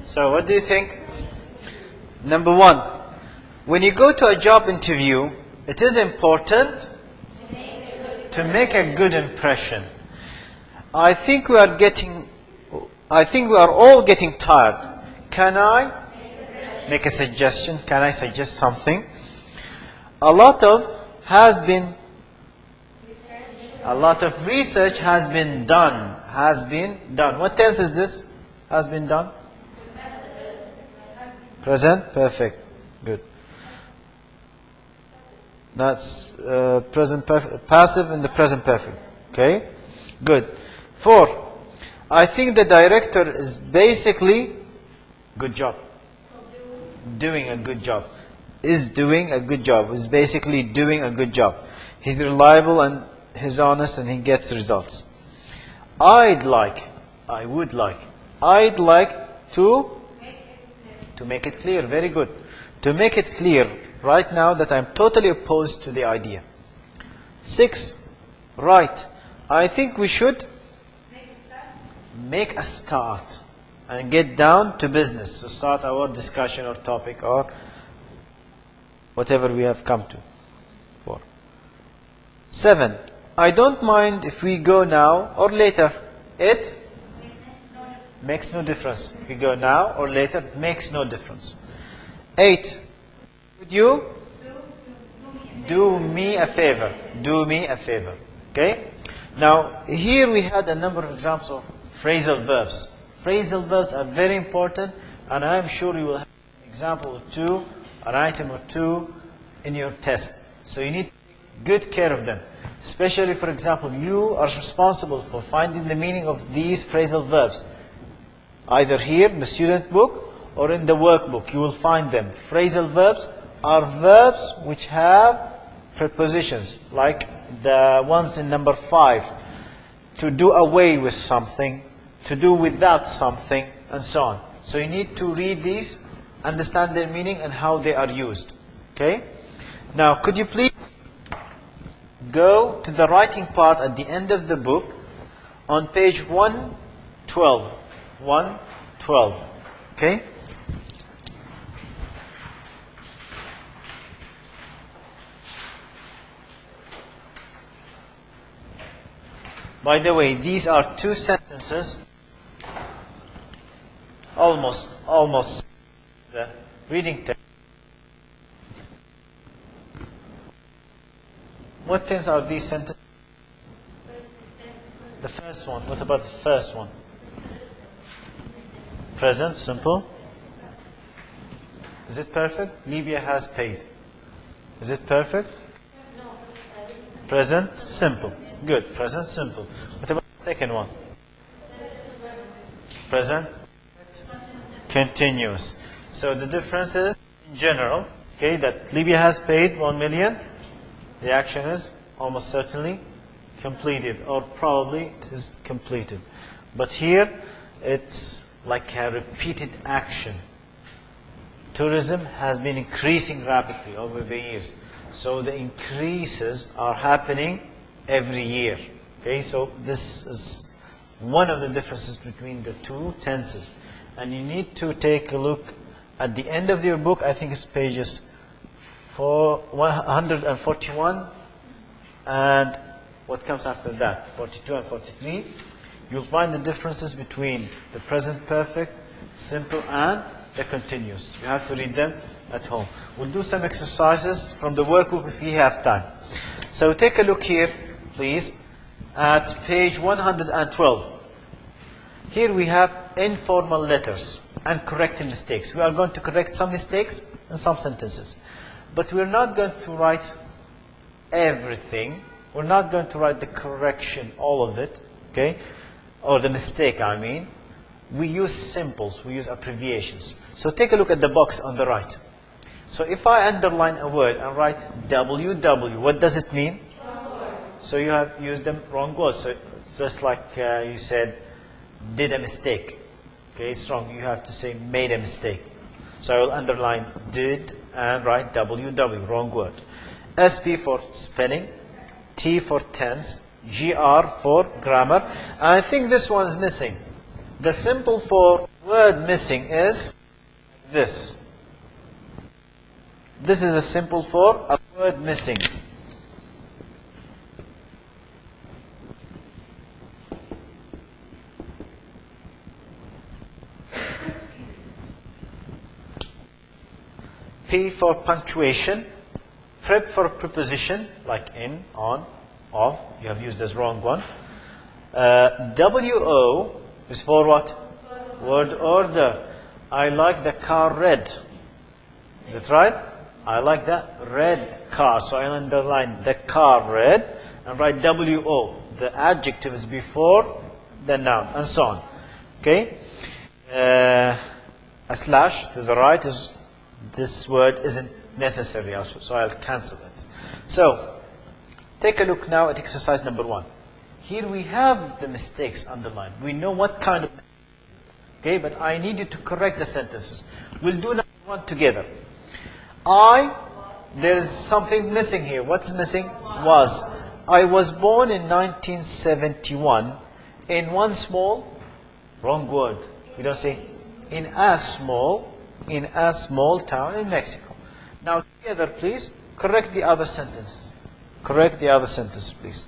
Speaker 1: So what do you think? Number 1, when you go to a job interview, it is important to make a good impression. I think we are all getting tired. Can I make a suggestion? Can I suggest something? A lot of research has been done. What tense is this? Has been done? Present? Perfect. Good. That's present perfect, passive in the present perfect. Okay? Good. 4. I think the director is basically good job. Doing a good job. Is doing a good job. Is basically doing a good job. He's reliable and he's honest and he gets results. I'd like to make it clear. Very good. To make it clear right now that I'm totally opposed to the idea. 6. Right. I think we should make a start and get down to business to start our discussion or topic or whatever we have come to. 4. 7. I don't mind if we go now or later. It makes no difference. If we go now or later, makes no difference. 8. Would you do me a favor? Do me a favor. Okay? Now, here we had a number of examples of phrasal verbs. Phrasal verbs are very important, and I'm sure you will have an example or two, an item or two in your test. So you need to take good care of them. Especially, for example, you are responsible for finding the meaning of these phrasal verbs. Either here in the student book or in the workbook, you will find them. Phrasal verbs are verbs which have prepositions, like the ones in number 5. To do away with something, to do without something, and so on. So you need to read these, understand their meaning and how they are used. Okay? Now, could you please go to the writing part at the end of the book on page 112. 112. Okay? By the way, these are 2 sentences, almost the reading text. What tense are these sentences? The first one. What about the first one? Present, simple. Is it perfect? Libya has paid. Is it perfect? Present, simple. Good. Present, simple. What about the second one? Present, continuous. So the difference is, in general, okay, that Libya has paid 1 million. The action is almost certainly completed, or probably it is completed. But here, it's like a repeated action. Tourism has been increasing rapidly over the years. So the increases are happening every year. Okay, so this is one of the differences between the 2 tenses. And you need to take a look at the end of your book. I think it's pages 141 and what comes after that, 42 and 43. You'll find the differences between the present perfect, simple, and the continuous. You have to read them at home. We'll do some exercises from the workbook if we have time. So take a look here, please, at page 112. Here we have informal letters and correcting mistakes. We are going to correct some mistakes in some sentences. But we're not going to write everything. We're not going to write the correction, all of it, okay? Or the mistake, I mean. We use simples, we use abbreviations. So take a look at the box on the right. So if I underline a word and write WW, what does it mean? So you have used the wrong words. So it's just like you said, did a mistake. Okay, it's wrong. You have to say made a mistake. So I will underline did and write WW, wrong word. SP for spelling, T for tense, GR for grammar. And I think this one is missing. The simple for word missing is this. This is a simple for a word missing. P for punctuation, prep for preposition, like in, on, of. You have used this wrong one. WO is for what? Word order. I like the car red. Is it right? I like that red car. So I underline the car red and write WO. The adjective is before then noun, and so on. Okay? A slash to the right is, this word isn't necessary also, so I'll cancel it. So, take a look now at exercise number 1. Here we have the mistakes underlined. We know what kind of, okay, but I need you to correct the sentences. We'll do number 1 together. There is something missing here. What's missing? Was. I was born in 1971 in one small, wrong word. We don't say in a small town in Mexico. Now together, please, correct the other sentences. Correct the other sentences, please.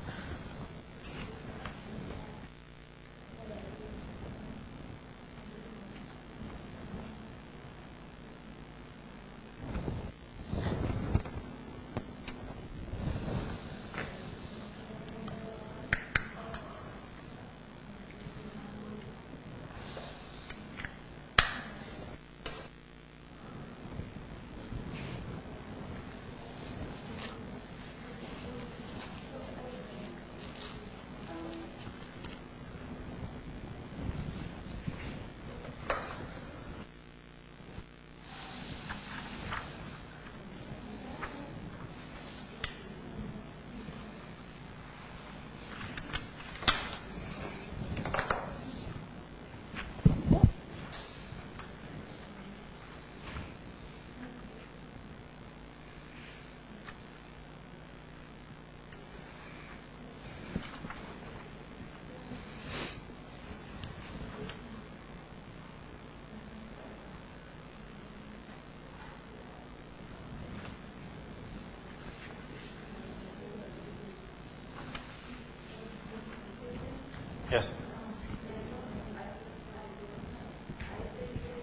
Speaker 1: Yes.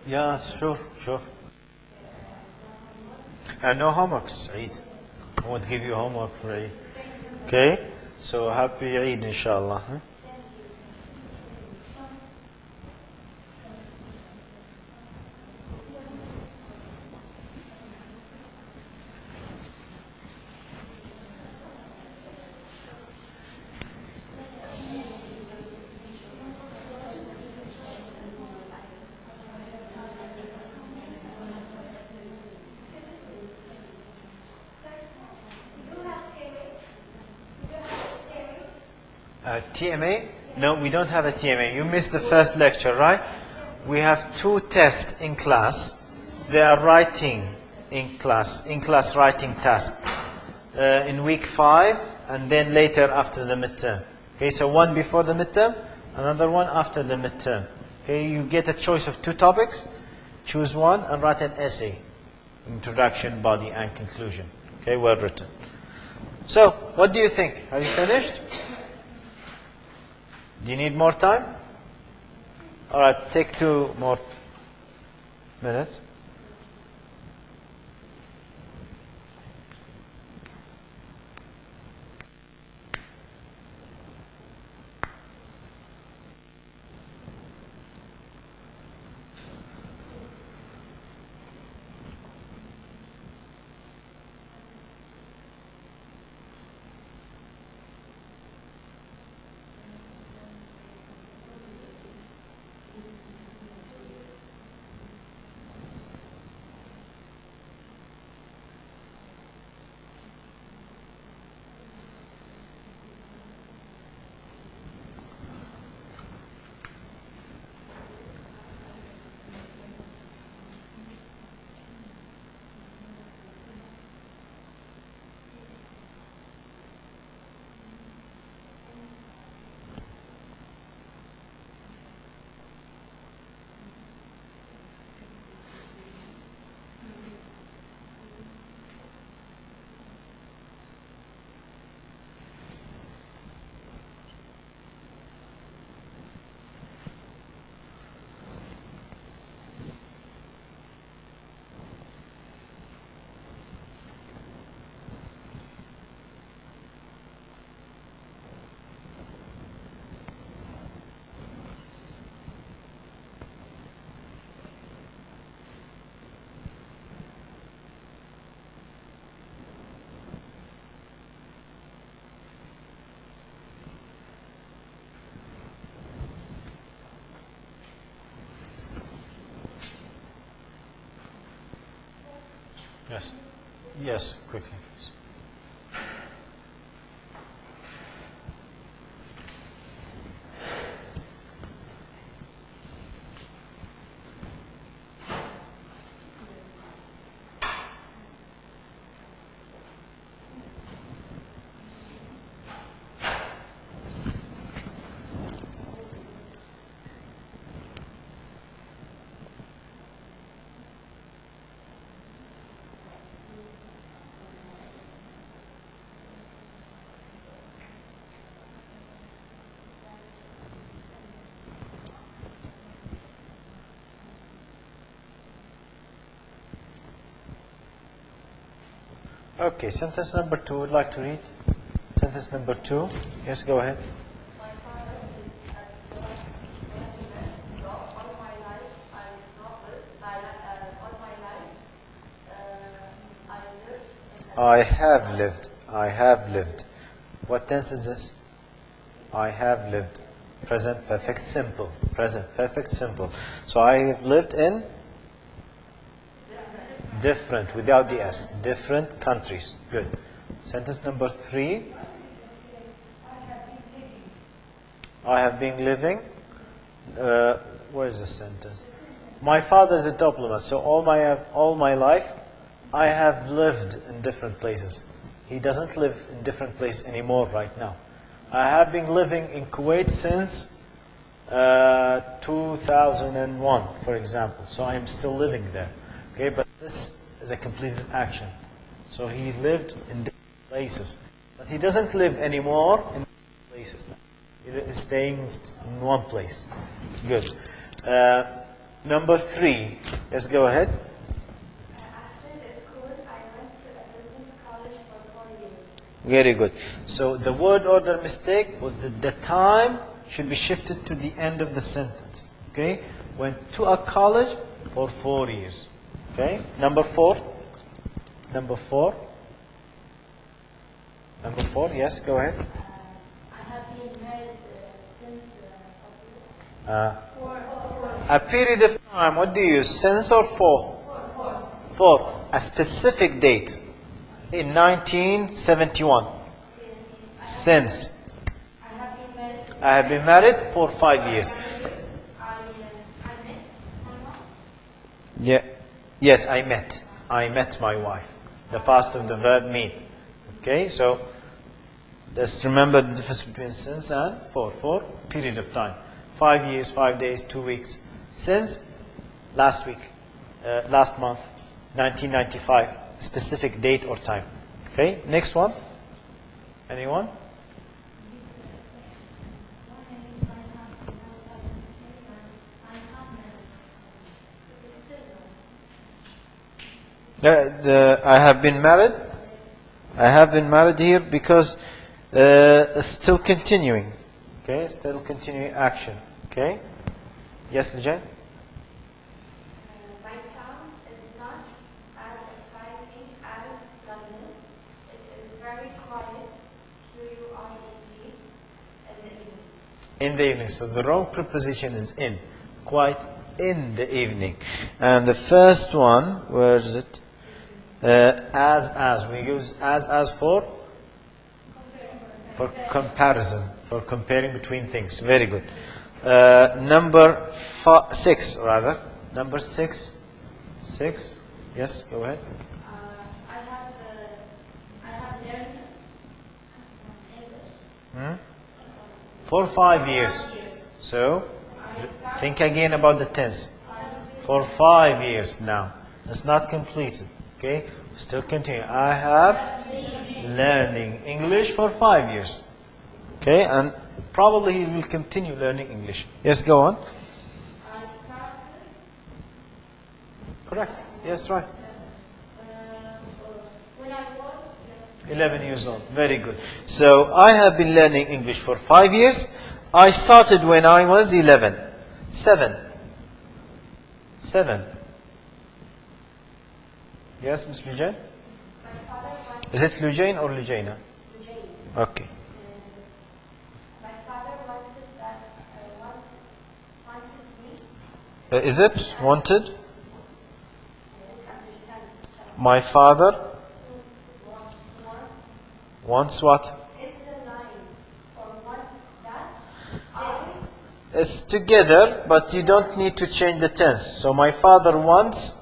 Speaker 1: Yeah, sure. And no homeworks, Eid. I won't give you homework for Eid. Okay? So happy Eid, inshallah. Huh? TMA? No, we don't have a TMA. You missed the first lecture, right? We have 2 tests in class. They are writing in class writing task. In week 5 and then later after the midterm. Okay, so one before the midterm, another one after the midterm. Okay, you get a choice of 2 topics. Choose one and write an essay. Introduction, body, and conclusion. Okay, well written. So, what do you think? Have you finished? Do you need more time? All right, take 2 more minutes. Yes. Yes, quickly, please. Okay, sentence number 2, would like to read? Sentence number 2. Yes, go ahead.
Speaker 2: My father is at the so all my life I did not live. All my life I lived in a
Speaker 1: I have lived. I have lived. What tense is this? I have lived. Present perfect simple. Present perfect simple. So I have lived in different, without the S. Different countries. Good. Sentence number 3. I have been living. Where is the sentence? My father is a diplomat, so all my life I have lived in different places. He doesn't live in different places anymore right now. I have been living in Kuwait since 2001, for example. So I am still living there. Okay, but this is a completed action. So he lived in different places, but he doesn't live anymore in different places now. He is staying in one place. Good. Number 3. Let's go ahead.
Speaker 2: After the school, I went to a business college for 4 years.
Speaker 1: Very good. So the word order mistake, the time should be shifted to the end of the sentence. Okay? Went to a college for 4 years. Okay? Number 4. Number 4. Number 4. Yes, go ahead.
Speaker 3: I have been married since
Speaker 1: A period of time. What do you use? Since or for? For. A specific date. In 1971. Since. I have been married for 5 years. Yeah. Yes, I met. I met my wife. The past of the verb meet. Okay, so just remember the difference between since and for. For period of time. 5 years, 5 days, 2 weeks. Since last week, last month, 1995. Specific date or time. Okay, next one. Anyone? I have been married. I have been married here because it's still continuing. Okay, still continuing action. Okay. Yes, Lijan?
Speaker 2: My town is not as exciting as London. It is very quiet, Q-U-I-E-T, in the evening.
Speaker 1: In the evening. So the wrong preposition is in. Quite in the evening. And the first one, where is it? As. We use as for comparison, for comparing between things. Very good. Number 6, rather. Number 6. 6. Yes, go ahead.
Speaker 3: I have learned English.
Speaker 1: For 5 years. So, think again about the tense. For 5 years now. It's not completed. Okay? Still continue. I have learning English for 5 years. Okay? And probably he will continue learning English. Yes, go on. Correct. Yes, right.
Speaker 3: When I was
Speaker 1: 11 years old. Very good. So, I have been learning English for 5 years. I started when I was 11. 7. Yes, Ms. Lujain? Is it Lujain or Lujaina? Okay.
Speaker 2: My father wanted me.
Speaker 1: Is it wanted?
Speaker 2: I didn't understand.
Speaker 1: My father wants what?
Speaker 2: Is the line or wants that?
Speaker 1: It's together, but you don't need to change the tense. So my father wants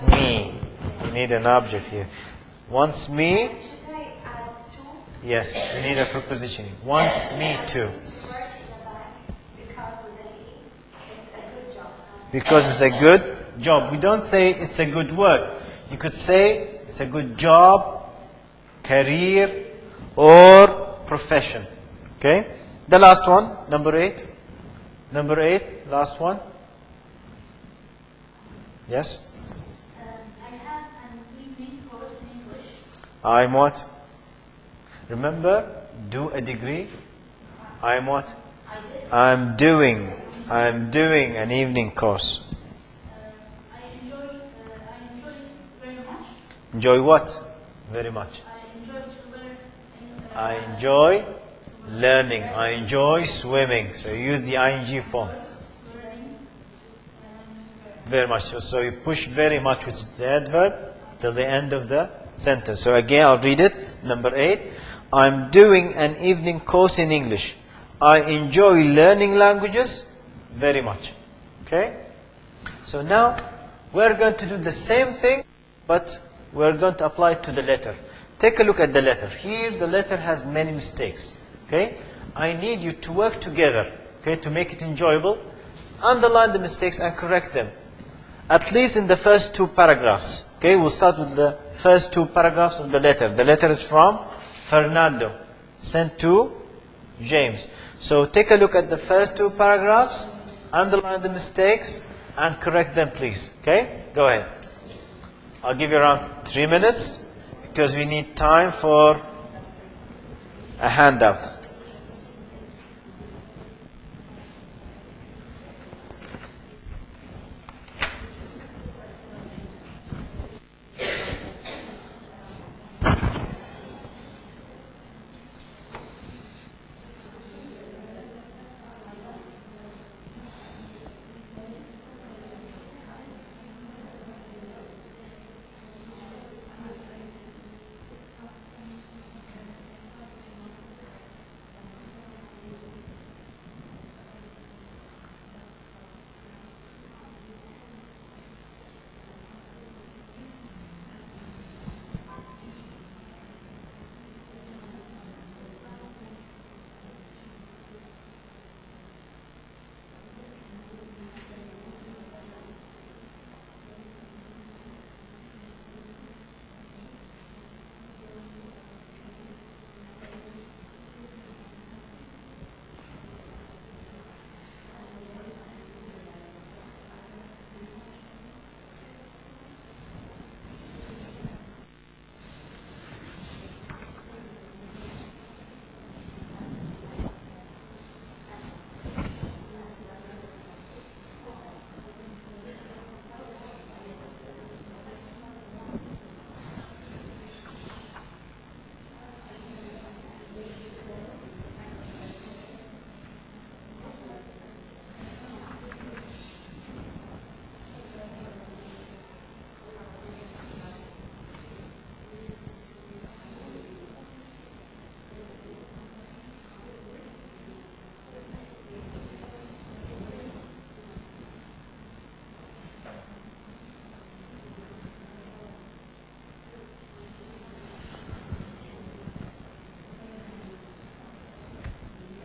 Speaker 1: me. You need an object here. Wants me.
Speaker 2: Should I add to?
Speaker 1: Yes, you need a preposition. Wants me to.
Speaker 2: Work in the back because with an E is a good job.
Speaker 1: Because it's a good job. We don't say it's a good work. You could say it's a good job, career, or profession. Okay? The last one, number 8. Number 8, last one. Yes?
Speaker 3: I have an evening course in English.
Speaker 1: I'm what? Remember, do a degree. I'm what? I'm doing an evening course.
Speaker 3: I enjoy it very much.
Speaker 1: Enjoy what? Very much.
Speaker 3: I enjoy to learn.
Speaker 1: I enjoy learning. I enjoy swimming. So you use the ing form.
Speaker 3: Learning.
Speaker 1: Very much. So you push very much, which is the adverb, till the end of the sentence. So again, I'll read it. Number 8. I'm doing an evening course in English. I enjoy learning languages very much. Okay? So now, we're going to do the same thing, but we're going to apply it to the letter. Take a look at the letter. Here, the letter has many mistakes. Okay? I need you to work together, okay, to make it enjoyable. Underline the mistakes and correct them. At least in the first 2 paragraphs. Okay, we'll start with the first 2 paragraphs of the letter. The letter is from Fernando, sent to James. So take a look at the first 2 paragraphs, underline the mistakes, and correct them, please. Okay? Go ahead. I'll give you around 3 minutes, because we need time for a handout.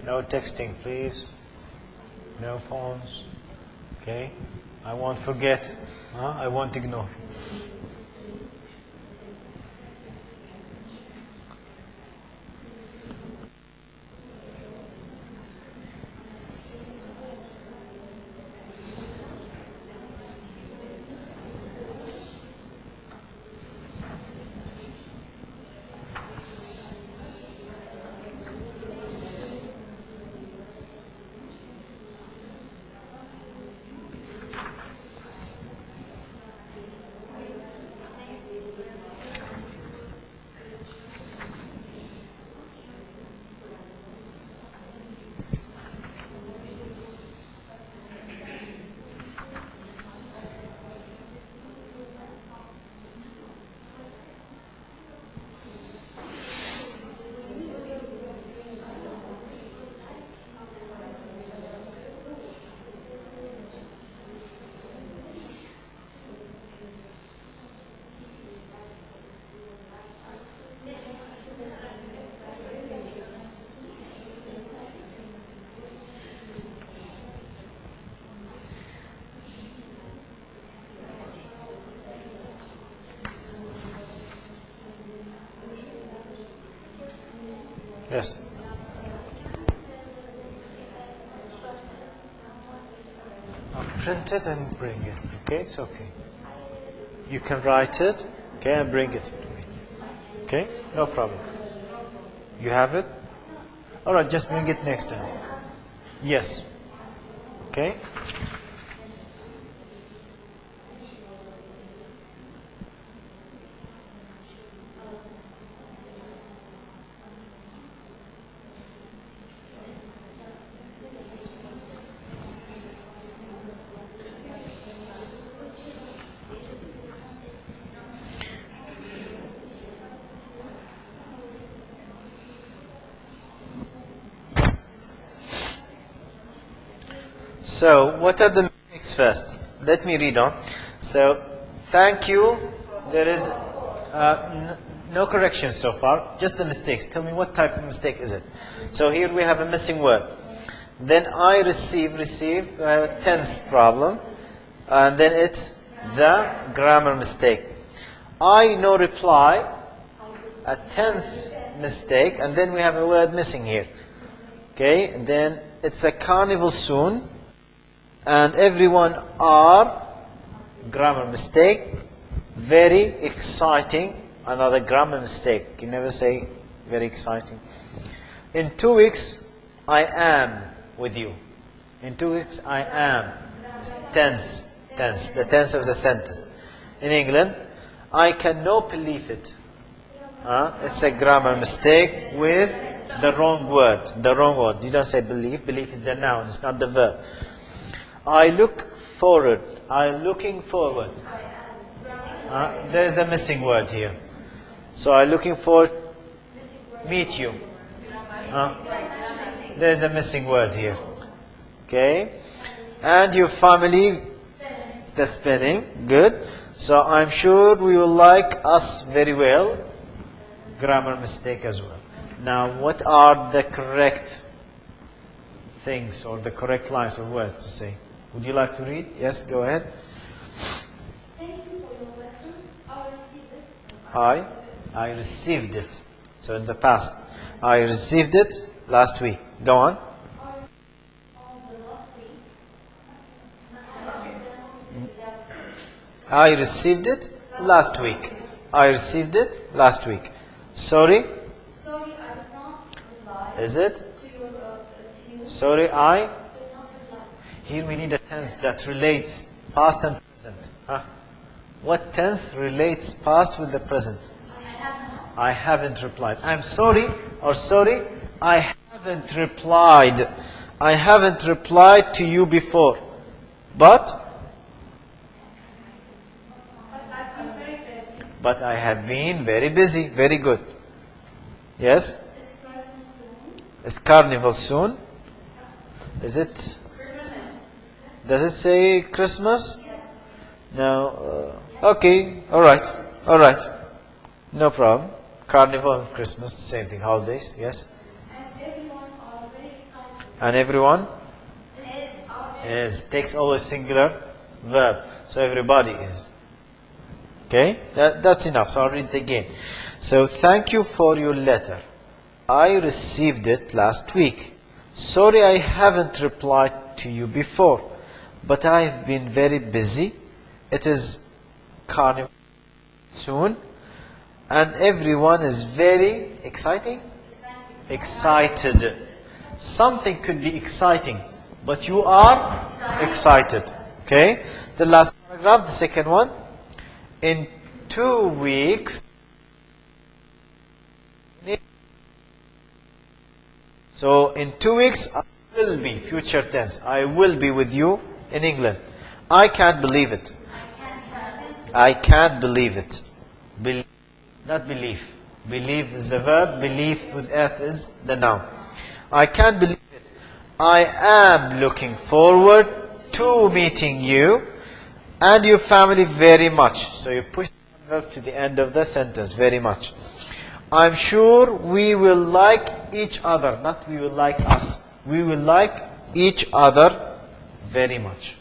Speaker 1: No texting, please. No phones. Okay? I won't forget. I won't ignore. Yes. I'll print it and bring it. Okay, it's okay. You can write it, okay, and bring it to me. Okay, no problem. You have it? All right, just bring it next time. Yes. Okay. So, what are the mistakes first? Let me read on. So, thank you. There is no correction so far, just the mistakes. Tell me what type of mistake is it? So, here we have a missing word. Then I receive, tense problem. And then it's the grammar mistake. I no reply, a tense mistake. And then we have a word missing here. Okay, and then it's a carnival soon. And everyone are, grammar mistake, very exciting, another grammar mistake. You never say very exciting. In 2 weeks, I am with you. In 2 weeks, I am. It's tense, the tense of the sentence. In England, I cannot believe it. It's a grammar mistake with the wrong word. The wrong word. You don't say believe. Believe is the noun. It's not the verb. I look forward. I'm looking forward. There is a missing word here. So I'm looking forward. Meet you. There is a missing word here. Okay. And your family. The spelling. Good. So I'm sure we will like us very well. Grammar mistake as well. Now, what are the correct things or the correct lines or words to say? Would you like to read? Yes, go ahead.
Speaker 3: Thank you for your lesson. I received it.
Speaker 1: I received it. So in the past. I received it last week. Go on. I received it last week. I received it last week. Sorry?
Speaker 3: Sorry, I did not reply
Speaker 1: Is it?
Speaker 3: to you.
Speaker 1: Sorry, I?
Speaker 3: Did not reply.
Speaker 1: Here we need a tense that relates past and present. What tense relates past with the present? I haven't replied. I'm sorry or sorry, I haven't replied. I haven't replied to you before. But I have been very busy. Very good. Yes?
Speaker 3: It's Christmas soon.
Speaker 1: It's carnival soon. Is it? Does it say Christmas? No. Okay. All right. No problem. Carnival and Christmas, same thing. Holidays. Yes.
Speaker 3: And everyone are very excited.
Speaker 1: And everyone
Speaker 3: Is
Speaker 1: is. Takes always singular verb. So everybody is. Okay. That's enough. So I'll read it again. So thank you for your letter. I received it last week. Sorry I haven't replied to you before. But I have been very busy. It is carnival soon. And everyone is very exciting? Excited. Something could be exciting. But you are excited. Okay? The last paragraph, the second one. In 2 weeks. So in 2 weeks, I will be, future tense, I will be with you in England. I can't believe it. I can't believe it. Not believe. Believe is the verb. Believe with F is the noun. I can't believe it. I am looking forward to meeting you and your family very much. So you push the verb to the end of the sentence. Very much. I'm sure we will like each other. Not we will like us. We will like each other very much.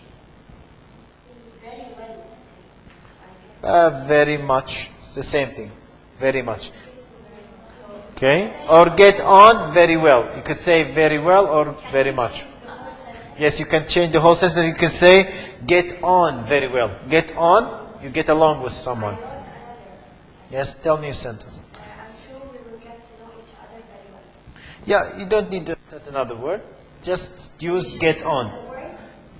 Speaker 1: Very much. It's the same thing. Very much. Okay? Or get on very well. You could say very well or very much. Yes, you can change the whole sentence. You can say get on very well. Get on, you get along with someone. Yes, tell me a sentence.
Speaker 2: I'm sure we will get to know each other very well.
Speaker 1: Yeah, you don't need to set another word. Just use get on.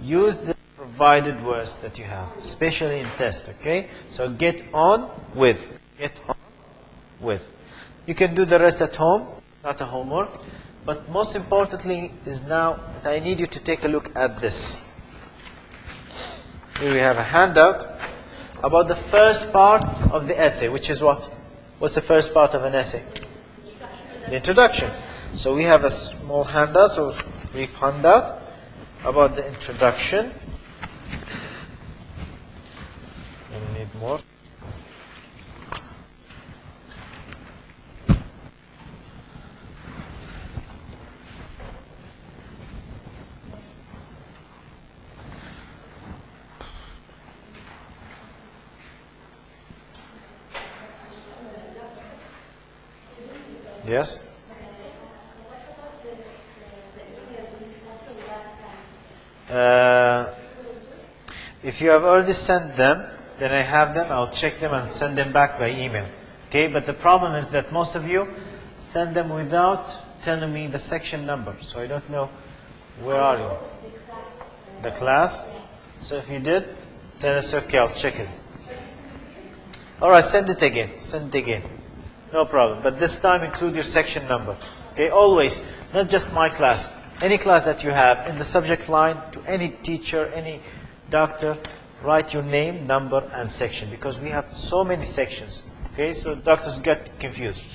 Speaker 1: Use the provided words that you have, especially in test, okay? So get on with. Get on with. You can do the rest at home. It's not a homework. But most importantly is now that I need you to take a look at this. Here we have a handout about the first part of the essay, which is what? What's the first part of an essay? The introduction. So we have a small handout, so brief handout about the introduction. We need more. Yes? If you have already sent them, then I have them, I'll check them and send them back by email. Okay, but the problem is that most of you send them without telling me the section number. So I don't know, where are you? The class? So if you did, then it's okay, I'll check it. Alright, send it again, send it again. No problem. But this time include your section number. Okay, always. Not just my class. Any class that you have in the subject line to any teacher, any doctor, write your name, number, and section because we have so many sections. Okay, so doctors get confused.